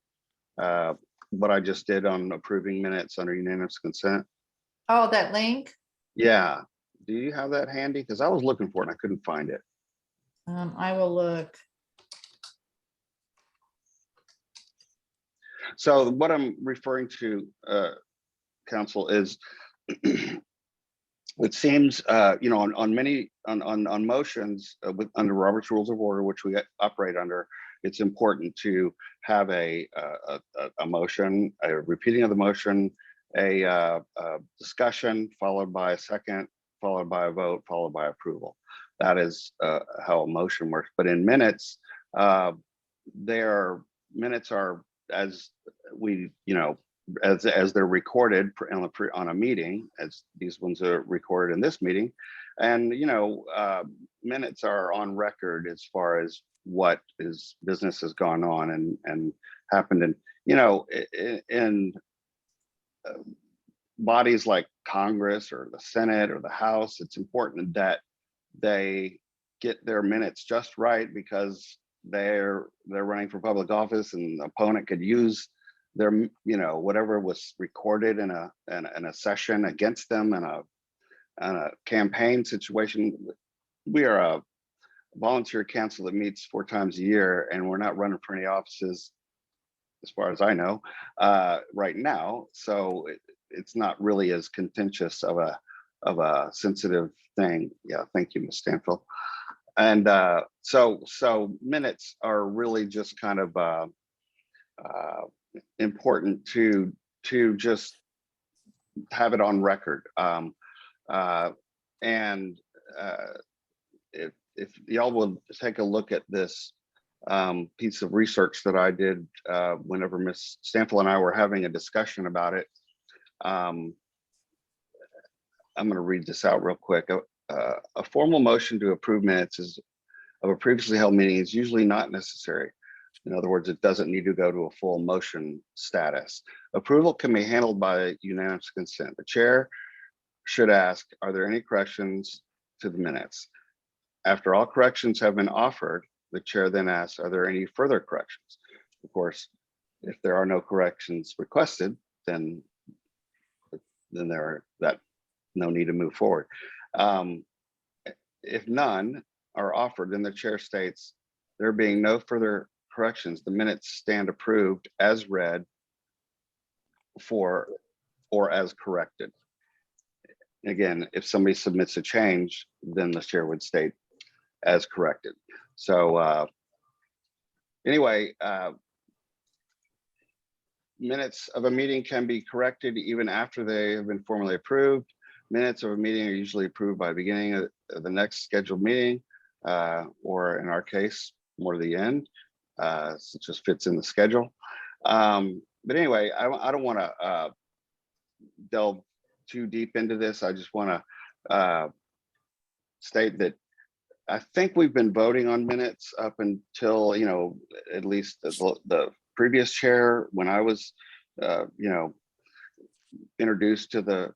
what I just did on approving minutes under unanimous consent. Oh, that link? Yeah. Do you have that handy? Because I was looking for it and I couldn't find it. I will look. So what I'm referring to, council, is it seems, you know, on motions under Robert's Rules of Order, which we operate under, it's important to have a motion, a repeating of the motion, a discussion followed by a second, followed by a vote, followed by approval. That is how a motion works. But in minutes, minutes are, as we, you know, as they're recorded on a meeting, as these ones are recorded in this meeting. And, you know, minutes are on record as far as what business has gone on and happened. And, you know, in bodies like Congress or the Senate or the House, it's important that they get their minutes just right, because they're running for public office and the opponent could use their, you know, whatever was recorded in a session against them in a campaign situation. We are a volunteer council that meets 4 times a year, and we're not running for any offices, as far as I know, right now. So it's not really as contentious of a sensitive thing. Yeah, thank you, Ms. Stanfield. And so minutes are really just kind of important to just have it on record. if y'all will take a look at this piece of research that I did whenever Ms. Stanfield and I were having a discussion about it. I'm going to read this out real quick. A formal motion to approve minutes of a previously held meeting is usually not necessary. In other words, it doesn't need to go to a full motion status. Approval can be handled by unanimous consent. The chair should ask, are there any corrections to the minutes? After all corrections have been offered, the chair then asks, are there any further corrections? Of course, if there are no corrections requested, then there are no need to move forward. If none are offered, then the chair states, there being no further corrections, the minutes stand approved as read or as corrected. Again, if somebody submits a change, then the chair would state as corrected. So anyway, minutes of a meeting can be corrected even after they have been formally approved. Minutes of a meeting are usually approved by the beginning of the next scheduled meeting, or in our case, more to the end. So it just fits in the schedule. But anyway, I don't want to delve too deep into this. I just want to state that I think we've been voting on minutes up until, at least the previous chair, when I was, introduced to the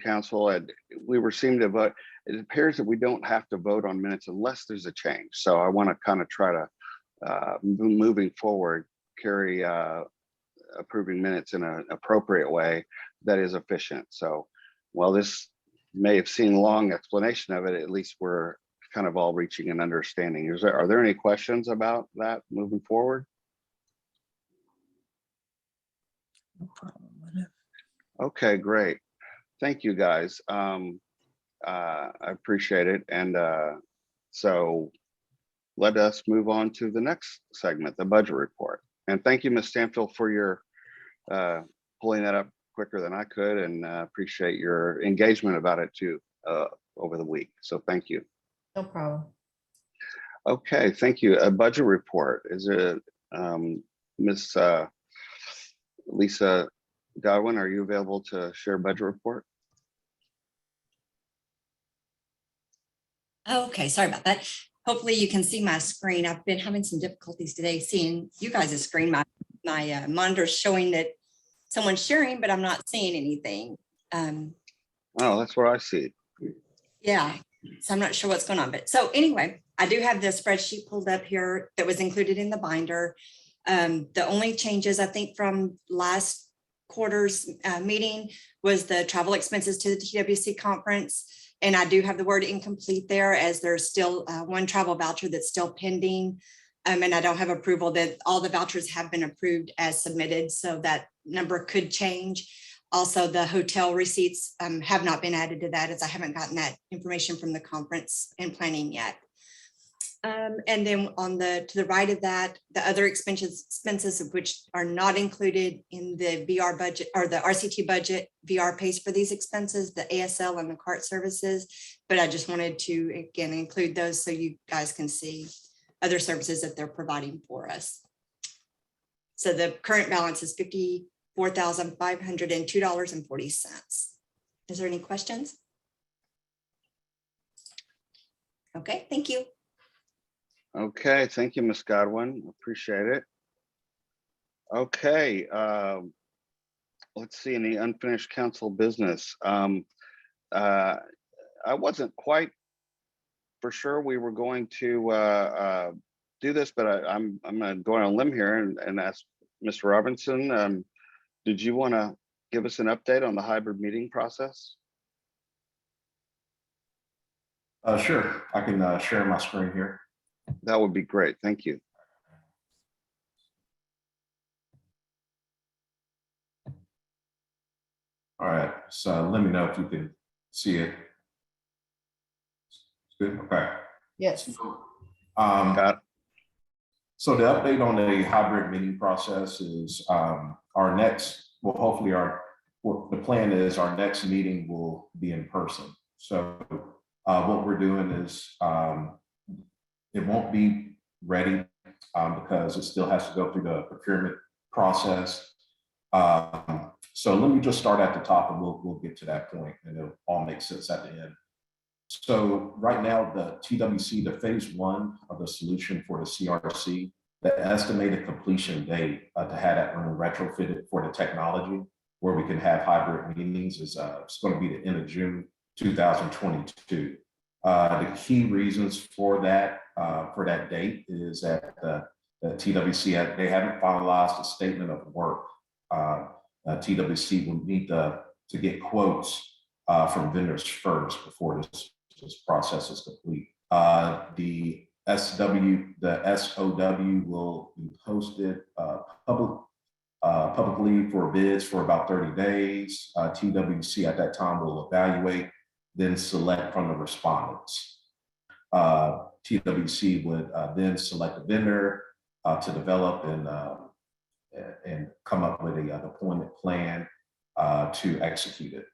council, and we were seeming to vote. It appears that we don't have to vote on minutes unless there's a change. So I want to kind of try to, moving forward, carry approving minutes in an appropriate way that is efficient. So while this may have seen a long explanation of it, at least we're kind of all reaching an understanding. Are there any questions about that moving forward? No problem with it. Okay, great. Thank you, guys. I appreciate it. And so let us move on to the next segment, the budget report. And thank you, Ms. Stanfield, for your pulling that up quicker than I could, and appreciate your engagement about it too over the week. So thank you. No problem. Okay, thank you. A budget report. Is it Ms. Lisa Godwin, are you available to share budget report? Okay, sorry about that. Hopefully you can see my screen. I've been having some difficulties today seeing you guys' screen. My monitor's showing that someone's sharing, but I'm not seeing anything. Oh, that's what I see. Yeah, so I'm not sure what's going on. But so anyway, I do have the spreadsheet pulled up here that was included in the binder. The only changes I think from last quarter's meeting was the travel expenses to the TWC conference. And I do have the word incomplete there, as there's still one travel voucher that's still pending. And I don't have approval that all the vouchers have been approved as submitted. So that number could change. Also, the hotel receipts have not been added to that, as I haven't gotten that information from the conference and planning yet. And then to the right of that, the other expenses of which are not included in the VR budget or the RCT budget, VR pays for these expenses, the ASL and the CART services. But I just wanted to, again, include those so you guys can see other services that they're providing for us. So the current balance is $54,502.40. Is there any questions? Okay, thank you. Okay, thank you, Ms. Godwin. Appreciate it. Okay, let's see, any unfinished council business. I wasn't quite for sure we were going to do this, but I'm going to go on a limb here and ask Mr. Robinson, did you want to give us an update on the hybrid meeting process? Sure, I can share my screen here. That would be great. Thank you. All right, so let me know if you can see it. Good, okay. Yes. Got it. So the update on the hybrid meeting process is our next, well, hopefully the plan is our next meeting will be in person. So What we're doing is it won't be ready because it still has to go through the procurement process. So let me just start at the top and we'll get to that point and it'll all make sense at the end. So right now, the TWC, the phase 1 of the solution for the CRC, the estimated completion date to have that room retrofitted for the technology where we can have hybrid meetings is it's going to be the end of June 2022. The key reasons for that date is that the TWC, they haven't finalized a statement of work. TWC will need to get quotes from vendors first before this process is complete. The SOW will be posted publicly for bids for about 30 days. TWC at that time will evaluate, then select from the respondents. TWC would then select a vendor to develop and come up with a deployment plan to execute it.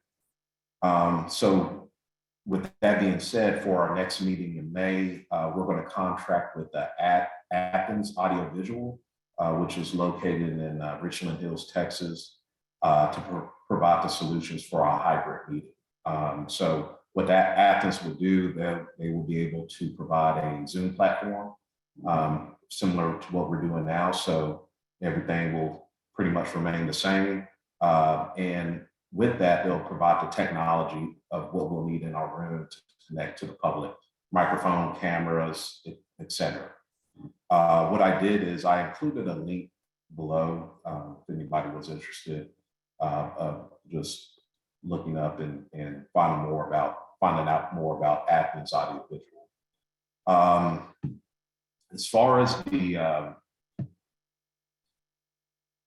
So with that being said, for our next meeting in May, we're going to contract with the Athens Audiovisual, which is located in Richland Hills, Texas, to provide the solutions for our hybrid meeting. So what that Athens will do, they will be able to provide a Zoom platform similar to what we're doing now. So everything will pretty much remain the same. And with that, they'll provide the technology of what we'll need in our room to connect to the public, microphone, cameras, etc. What I did is I included a link below if anybody was interested, just looking up and finding out more about Athens Audiovisual. As far as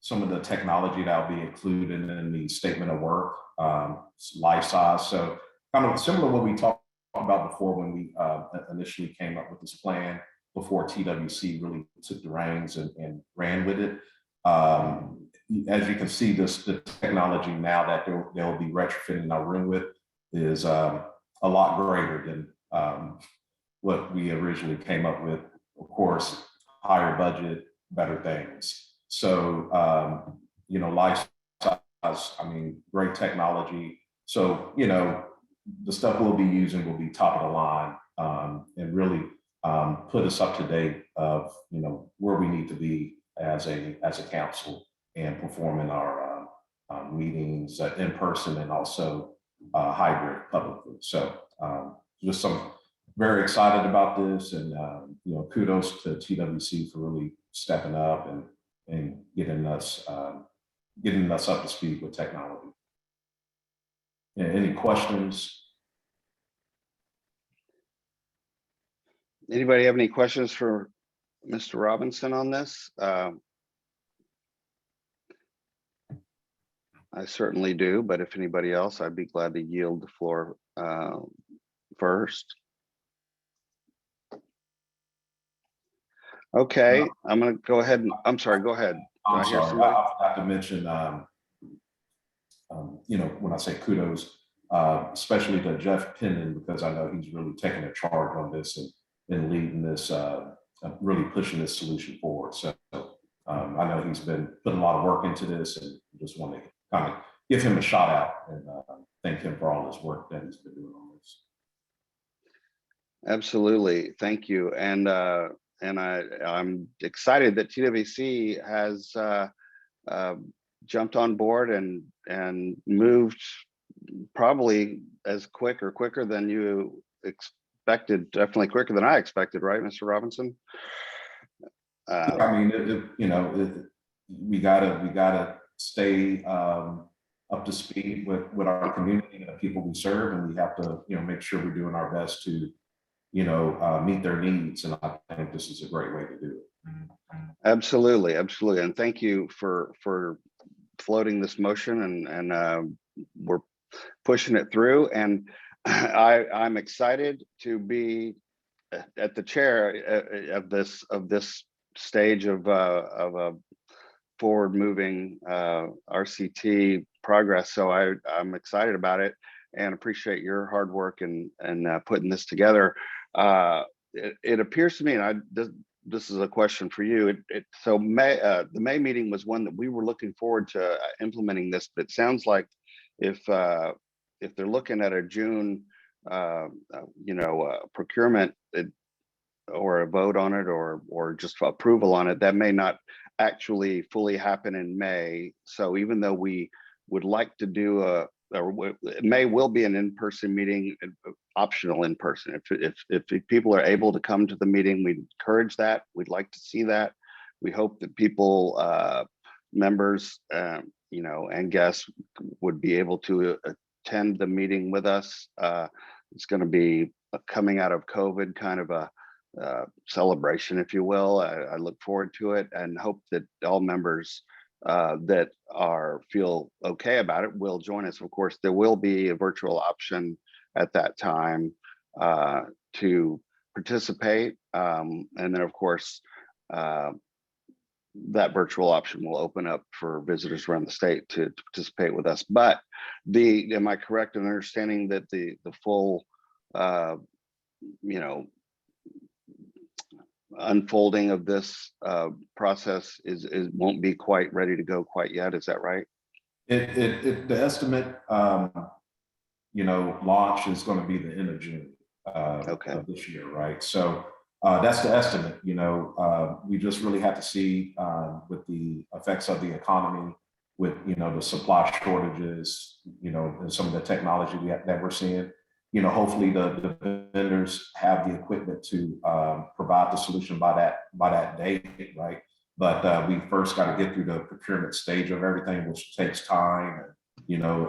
some of the technology that will be included in the statement of work, life size. So kind of similar to what we talked about before when we initially came up with this plan before TWC really took the reins and ran with it. As you can see, the technology now that they'll be retrofitting our room with is a lot greater than what we originally came up with. Of course, higher budget, better things. So, life size, great technology. So, the stuff we'll be using will be top of the line and really put us up to date of, where we need to be as a council and performing our meetings in person and also hybrid publicly. So just very excited about this and, kudos to TWC for really stepping up and getting us up to speed with technology. Yeah, any questions? Anybody have any questions for Mr. Robinson on this? I certainly do, but if anybody else, I'd be glad to yield the floor first. Okay, I'm going to go ahead and, I'm sorry, go ahead. I'm sorry, I forgot to mention, when I say kudos, especially to Jeff Pennon, because I know he's really taking a charge on this and leading this, really pushing this solution forward. So I know he's been putting a lot of work into this and just want to kind of give him a shout out and thank him for all his work that he's been doing on this. Absolutely, thank you. And I'm excited that TWC has jumped on board and moved probably as quicker than you expected, definitely quicker than I expected, right, Mr. Robinson? We gotta stay up to speed with our community and the people we serve, and we have to make sure we're doing our best to meet their needs, and I think this is a great way to do it. Absolutely, and thank you for floating this motion, and we're pushing it through, and I'm excited to be at the chair of this stage of a forward moving RCT progress. So I'm excited about it, and appreciate your hard work and putting this together. It appears to me, and this is a question for you. So the May meeting was one that we were looking forward to implementing this, but it sounds like if they're looking at a June, procurement or a vote on it or just approval on it, that may not actually fully happen in May. So even though we would like to do May will be an in-person meeting, optional in-person. If people are able to come to the meeting, we encourage that. We'd like to see that. We hope that people, members, and guests would be able to attend the meeting with us. It's going to be coming out of COVID, kind of a celebration, if you will. I look forward to it and hope that all members that feel okay about it will join us. Of course, there will be a virtual option at that time to participate. And then, of course, that virtual option will open up for visitors around the state to participate with us. But am I correct in understanding that the full, unfolding of this process won't be quite ready to go quite yet? Is that right? The estimate, launch is going to be the end of June of this year, right? So that's the estimate. We just really have to see with the effects of the economy, with the supply shortages, and some of the technology that we're seeing. Hopefully the vendors have the equipment to provide the solution by that date, right? But we first got to get through the procurement stage of everything, which takes time. And,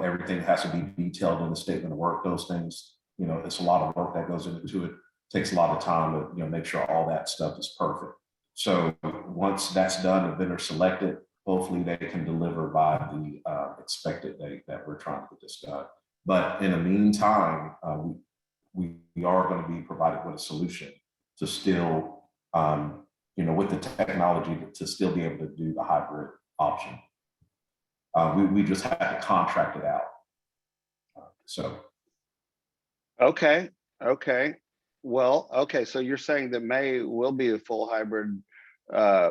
everything has to be detailed in the statement of work. Those things, it's a lot of work that goes into it. Takes a lot of time to make sure all that stuff is perfect. So once that's done, the vendor selected, hopefully they can deliver by the expected date that we're trying to get this done. But in the meantime, we are going to be provided with a solution to still, with the technology to still be able to do the hybrid option. We just had to contract it out. Okay. Well, okay. So you're saying that May will be a full hybrid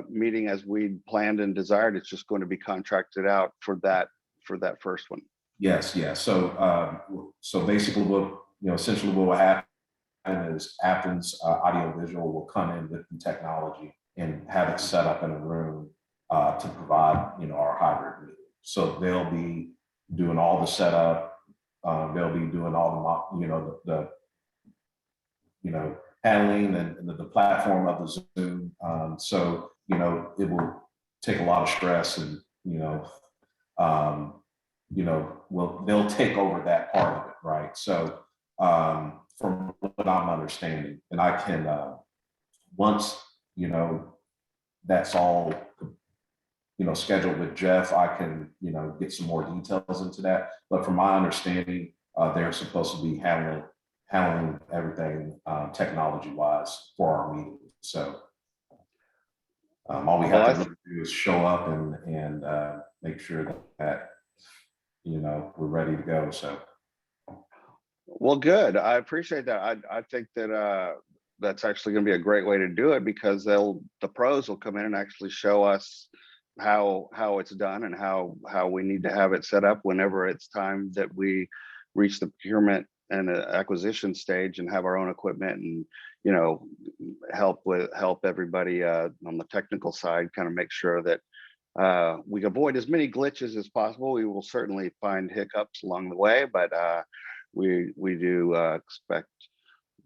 meeting as we planned and desired. It's just going to be contracted out for that first one. Yes. So basically, essentially what will happen is Athens Audiovisual will come in with the technology and have it set up in a room to provide, our hybrid meeting. So they'll be doing all the setup. They'll be doing all the handling and the platform of the Zoom. So it will take a lot of stress and they'll take over that part of it, right? So from what I'm understanding, and I can once that's all scheduled with Jeff, I can get some more details into that. But from my understanding, they're supposed to be handling everything technology-wise for our meeting. So all we have to do is show up and make sure that we're ready to go. So, well, good. I appreciate that. I think that that's actually going to be a great way to do it, because the pros will come in and actually show us how it's done and how we need to have it set up whenever it's time that we reach the procurement and acquisition stage and have our own equipment and help everybody on the technical side, kind of make sure that we avoid as many glitches as possible. We will certainly find hiccups along the way, but we do expect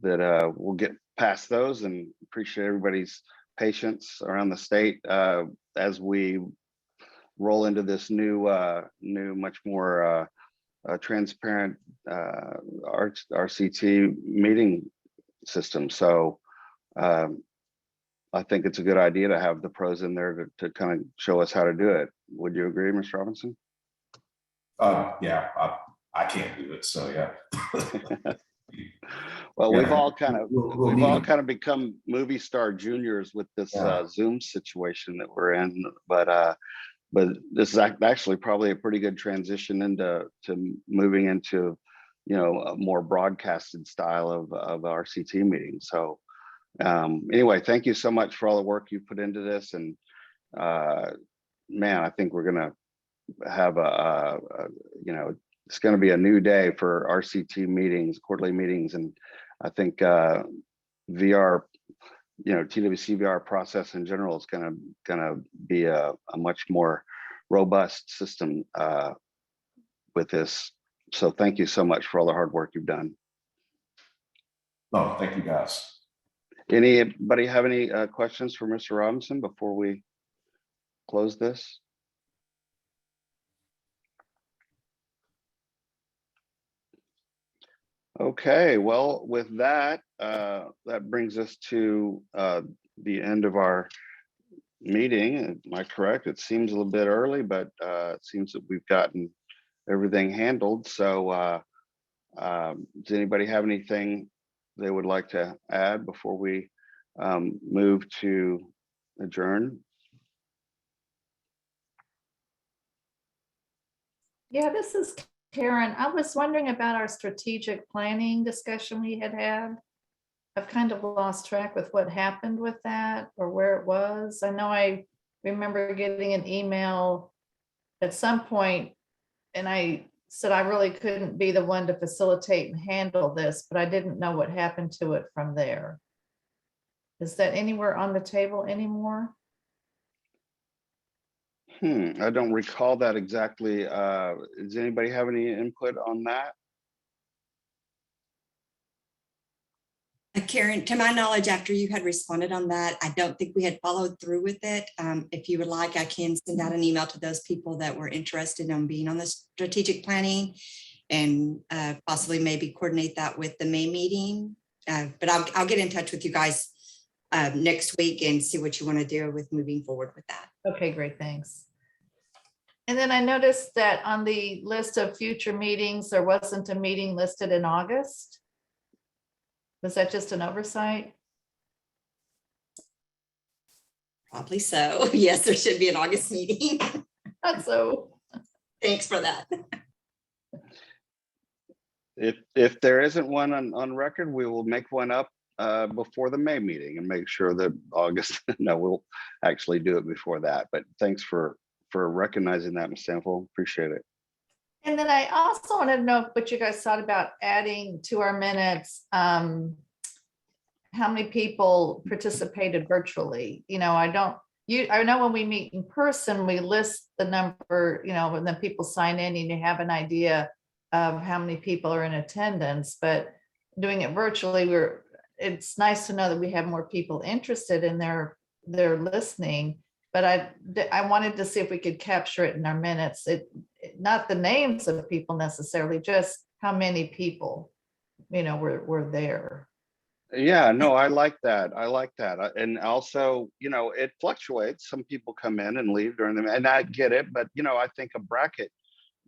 that we'll get past those, and appreciate everybody's patience around the state as we roll into this new, much more transparent RCT meeting system. So I think it's a good idea to have the pros in there to kind of show us how to do it. Would you agree, Mr. Robinson? Yeah, I can't do it. So yeah. Well, we've all kind of become movie star juniors with this Zoom situation that we're in, but this is actually probably a pretty good transition into moving into a more broadcasted style of RCT meetings. So anyway, thank you so much for all the work you put into this. And man, I think we're going to have it's going to be a new day for RCT meetings, quarterly meetings. And I think VR, TWC VR process in general is going to be a much more robust system with this. So thank you so much for all the hard work you've done. No, thank you guys. Anybody have any questions for Mr. Robinson before we close this? Okay, well, with that, that brings us to the end of our meeting. Am I correct? It seems a little bit early, but it seems that we've gotten everything handled. So does anybody have anything they would like to add before we move to adjourn? Yeah, this is Karen. I was wondering about our strategic planning discussion we had. I've kind of lost track with what happened with that or where it was. I know I remember getting an email at some point, and I said I really couldn't be the one to facilitate and handle this, but I didn't know what happened to it from there. Is that anywhere on the table anymore? I don't recall that exactly. Does anybody have any input on that? Karen, to my knowledge, after you had responded on that, I don't think we had followed through with it. If you would like, I can send out an email to those people that were interested in being on the strategic planning and possibly maybe coordinate that with the May meeting. But I'll get in touch with you guys next week and see what you want to do with moving forward with that. Okay, great, thanks. And then I noticed that on the list of future meetings, there wasn't a meeting listed in August. Was that just an oversight? Probably so. Yes, there should be an August meeting. Not so. Thanks for that. If there isn't one on record, we will make one up before the May meeting and make sure that August, no, we'll actually do it before that. But thanks for recognizing that, Ms. Stanfield. Appreciate it. And then I also wanted to know what you guys thought about adding to our minutes, how many people participated virtually. I know when we meet in person, we list the number, and then people sign in and you have an idea of how many people are in attendance, but doing it virtually, it's nice to know that we have more people interested in their listening. But I wanted to see if we could capture it in our minutes. Not the names of people necessarily, just how many people, were there. Yeah, no, I like that. And also, it fluctuates. Some people come in and leave during the, and I get it, but I think a bracket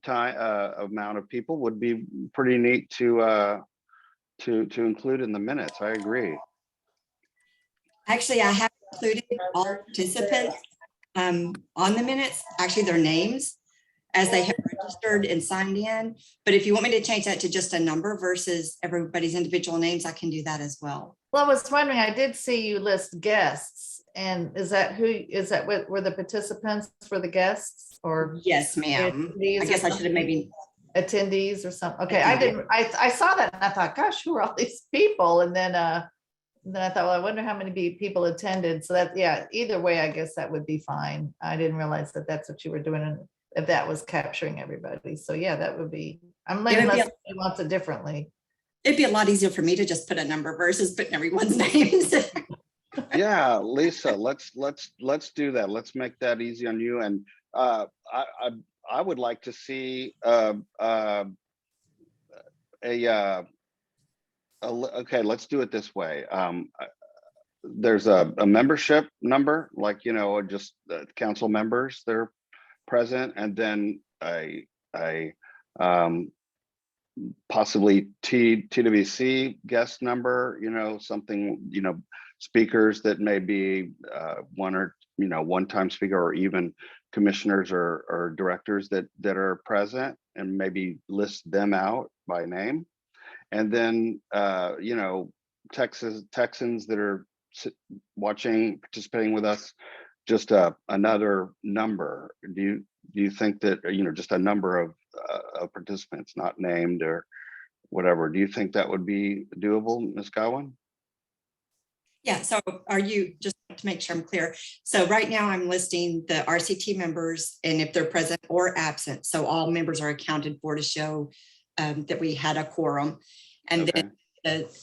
time amount of people would be pretty neat to include in the minutes. I agree. Actually, I have included all participants on the minutes, actually their names as they have registered and signed in. But if you want me to change that to just a number versus everybody's individual names, I can do that as well. Well, I was wondering, I did see you list guests, and were the participants for the guests or? Yes, ma'am. I guess I should have maybe attendees or something. Okay, I saw that and I thought, gosh, who are all these people? And then I thought, well, I wonder how many people attended. So that, yeah, either way, I guess that would be fine. I didn't realize that that's what you were doing and if that was capturing everybody. So yeah, that would be, unless he wants it differently. It'd be a lot easier for me to just put a number versus putting everyone's names. Yeah, Lisa, let's do that. Let's make that easy on you. And I would like to see okay, let's do it this way. There's a membership number, like, just the council members that are present, and then possibly TWC guest number, something, speakers that may be one-time speaker, or even commissioners or directors that are present, and maybe list them out by name. And then, Texans that are watching, participating with us, just another number. Do you think that, just a number of participants not named or whatever, do you think that would be doable, Ms. Godwin? Yeah, so are you, just to make sure I'm clear, so right now I'm listing the RCT members and if they're present or absent, so all members are accounted for to show that we had a quorum. And then,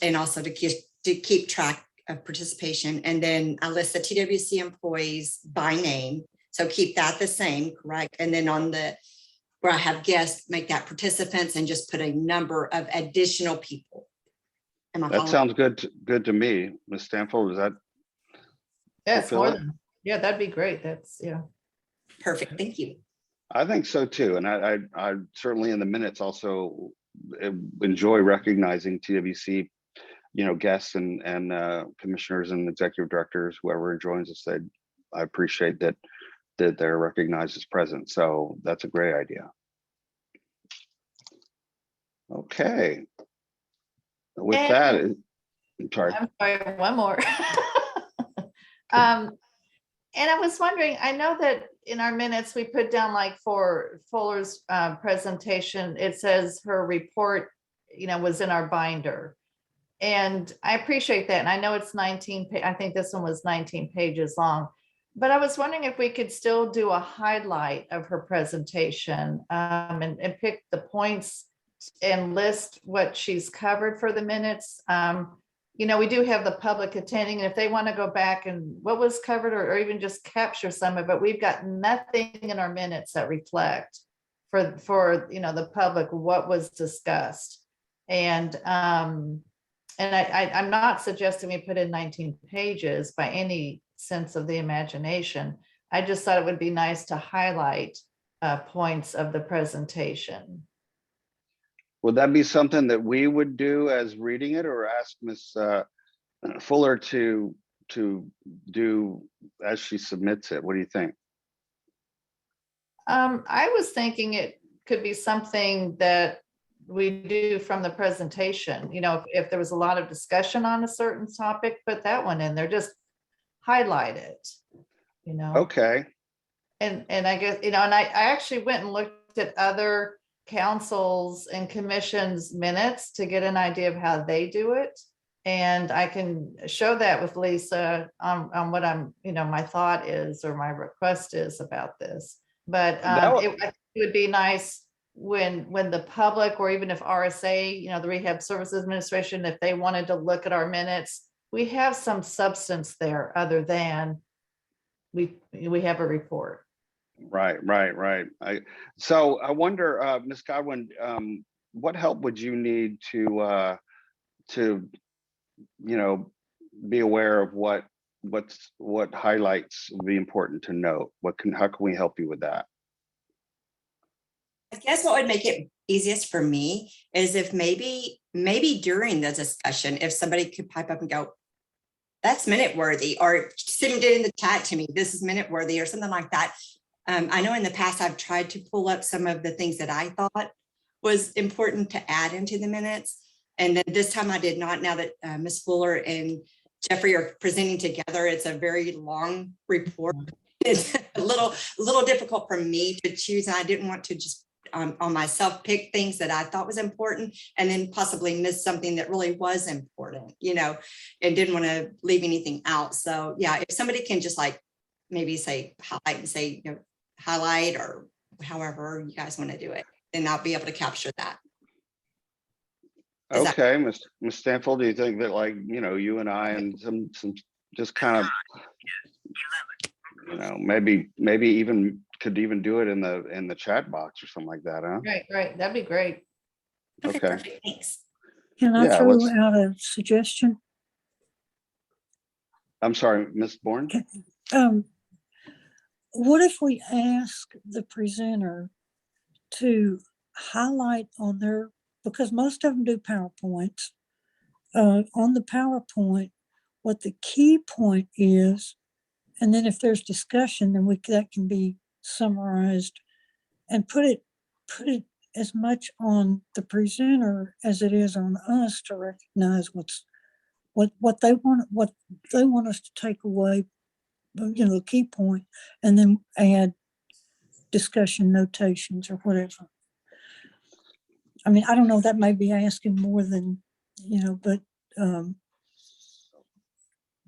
and also to keep track of participation. And then I list the TWC employees by name, so keep that the same, correct? And then on the, where I have guests, make that participants and just put a number of additional people. That sounds good to me, Ms. Stanfield. Is that? Yes, more than, yeah, that'd be great. That's, yeah. Perfect, thank you. I think so too. And I certainly in the minutes also enjoy recognizing TWC, guests and commissioners and executive directors, whoever joins us. I appreciate that they're recognized as present. So that's a great idea. Okay. With that, I'm sorry, one more. And I was wondering, I know that in our minutes, we put down like for Fuller's presentation, it says her report, was in our binder. And I appreciate that. And I know it's 19, I think this one was 19 pages long, but I was wondering if we could still do a highlight of her presentation and pick the points and list what she's covered for the minutes. We do have the public attending, and if they want to go back and what was covered or even just capture some of it, we've got nothing in our minutes that reflect for the public what was discussed. And I'm not suggesting we put in 19 pages by any sense of the imagination. I just thought it would be nice to highlight points of the presentation. would that be something that we would do as reading it, or ask Ms. Fuller to do as she submits it? What do you think? I was thinking it could be something that we do from the presentation. If there was a lot of discussion on a certain topic, put that one in there, just highlight it, Okay. And I guess, and I actually went and looked at other councils and commissions minutes to get an idea of how they do it. And I can show that with Lisa on what I'm, my thought is, or my request is about this. But it would be nice when the public, or even if RSA, the Rehab Services Administration, if they wanted to look at our minutes, we have some substance there other than we have a report. Right. So I wonder, Ms. Godwin, what help would you need to be aware of what highlights would be important to note? How can we help you with that? I guess what would make it easiest for me is if maybe during the discussion, if somebody could pipe up and go, that's minute worthy, or send it in the chat to me, this is minute worthy, or something like that. I know in the past I've tried to pull up some of the things that I thought was important to add into the minutes. And then this time I did not. Now that Ms. Fuller and Jeffrey are presenting together, it's a very long report. It's a little difficult for me to choose. And I didn't want to just on myself pick things that I thought was important and then possibly miss something that really was important, and didn't want to leave anything out. So yeah, if somebody can just like maybe say highlight and say, highlight, or however you guys want to do it, then I'll be able to capture that. Okay, Ms. Stanfield, do you think that you and I and some just kind of, maybe even could do it in the chat box or something like that, huh? Right. That'd be great. Okay. Perfect, thanks. Can I throw out a suggestion? I'm sorry, Ms. Bourne? What if we ask the presenter to highlight on their, because most of them do PowerPoints, on the PowerPoint, what the key point is, and then if there's discussion, then that can be summarized, and put it as much on the presenter as it is on us to recognize what they want us to take away, the key point, and then add discussion notations or whatever. I mean, I don't know, that may be asking more than, but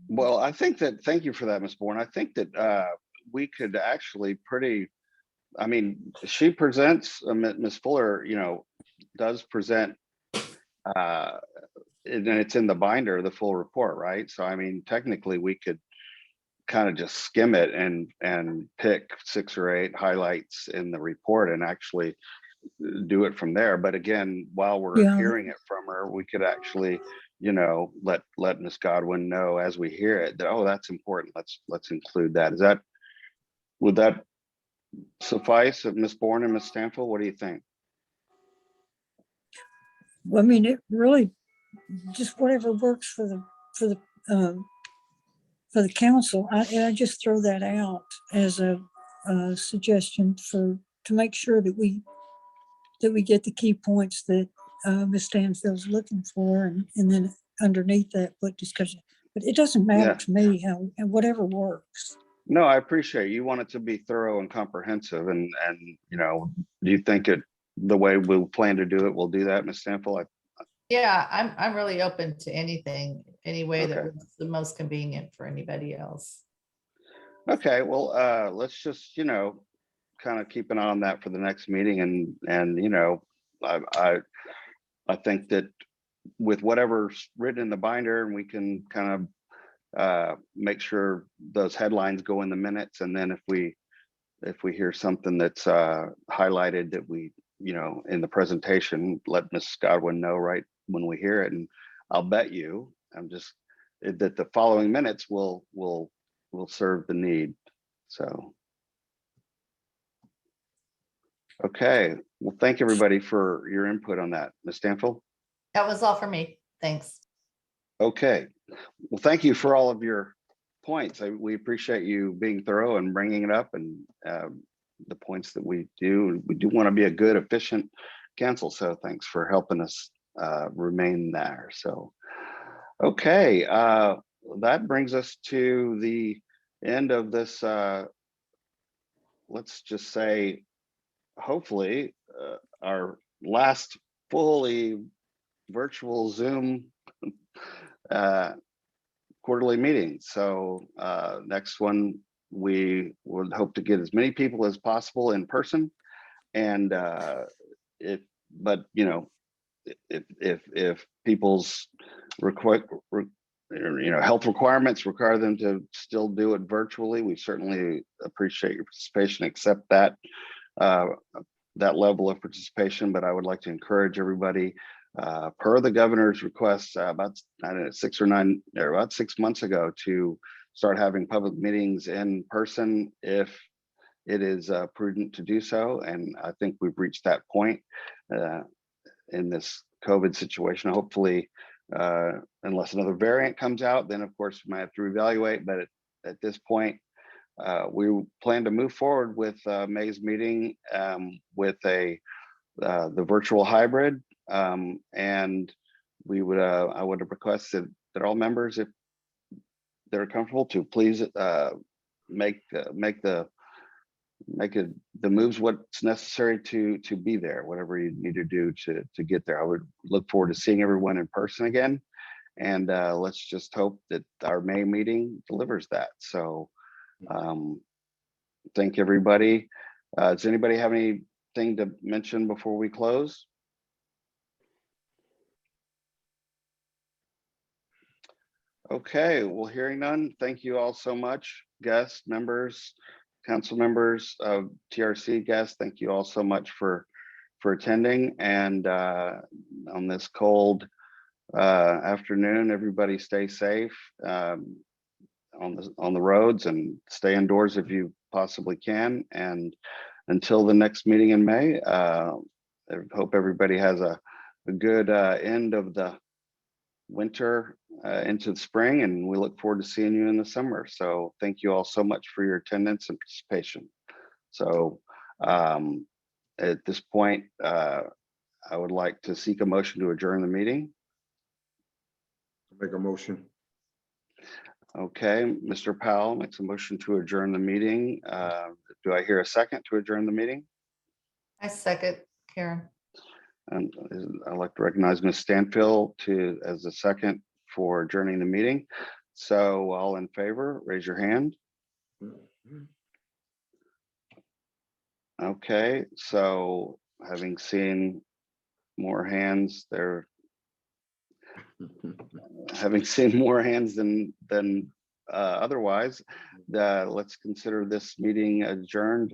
Well, I think that, thank you for that, Ms. Bourne. I think that we could actually I mean, she presents, Ms. Fuller, does present, and it's in the binder, the full report, right? So, I mean, technically we could kind of just skim it and pick 6 or 8 highlights in the report and actually do it from there. But again, while we're Yeah. hearing it from her, we could actually, let Ms. Godwin know as we hear it that, oh, that's important. Let's include that. Would that suffice, Ms. Bourne and Ms. Stanfield? What do you think? well, I mean, it really just whatever works for the council. I just throw that out as a suggestion to make sure that we get the key points that Ms. Stanfield's looking for, and then underneath that put discussion. But it doesn't matter Yeah. to me and whatever works. No, I appreciate you want it to be thorough and comprehensive, and do you think the way we'll plan to do it, we'll do that, Ms. Stanfield? Yeah, I'm really open to anything, any way that Okay. was the most convenient for anybody else. Okay, well, let's just, kind of keep an eye on that for the next meeting, and I think that with whatever's written in the binder, and we can kind of make sure those headlines go in the minutes, and then if we hear something that's highlighted that we, in the presentation, let Ms. Godwin know right when we hear it, and I'll bet you, that the following minutes will serve the need. So, okay, well, thank everybody for your input on that. Ms. Stanfield? That was all for me. Thanks. Okay, well, thank you for all of your points. We appreciate you being thorough and bringing it up, and the points that we do want to be a good, efficient council. So thanks for helping us remain there. So, okay, that brings us to the end of this, let's just say, hopefully, our last fully virtual Zoom quarterly meeting. So next one, we would hope to get as many people as possible in person. And if people's health requirements require them to still do it virtually, we certainly appreciate your participation, accept that level of participation. But I would like to encourage everybody, per the governor's request about 6 months ago, to start having public meetings in person if it is prudent to do so. And I think we've reached that point in this COVID situation. Hopefully, unless another variant comes out, then of course we might have to reevaluate. But at this point, we plan to move forward with May's meeting with the virtual hybrid, and we would I would have requested that all members, if they're comfortable, to please make the moves what's necessary to be there, whatever you need to do to get there. I would look forward to seeing everyone in person again, and let's just hope that our May meeting delivers that. So thank everybody. Does anybody have anything to mention before we close? Okay, well, hearing none, thank you all so much, guests, members, council members of TRC, guests. Thank you all so much for attending. And on this cold afternoon, everybody stay safe on the roads, and stay indoors if you possibly can. And until the next meeting in May, I hope everybody has a good end of the winter into the spring, and we look forward to seeing you in the summer. So thank you all so much for your attendance and participation. So At this point, I would like to seek a motion to adjourn the meeting. Make a motion. Okay, Mr. Powell makes a motion to adjourn the meeting. Do I hear a second to adjourn the meeting? I second, Karen. And I'd like to recognize Ms. Stanfield as the second for adjourning the meeting. So all in favor, raise your hand. Okay, so having seen more hands there, having seen more hands than otherwise, let's consider this meeting adjourned.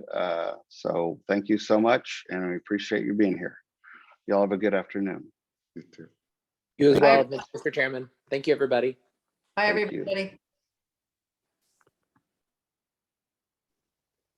So thank you so much, and we appreciate you being here. Y'all have a good afternoon. You too. You as Bye. well, Mr. Chairman. Thank you, everybody. Bye, Thank you. everybody.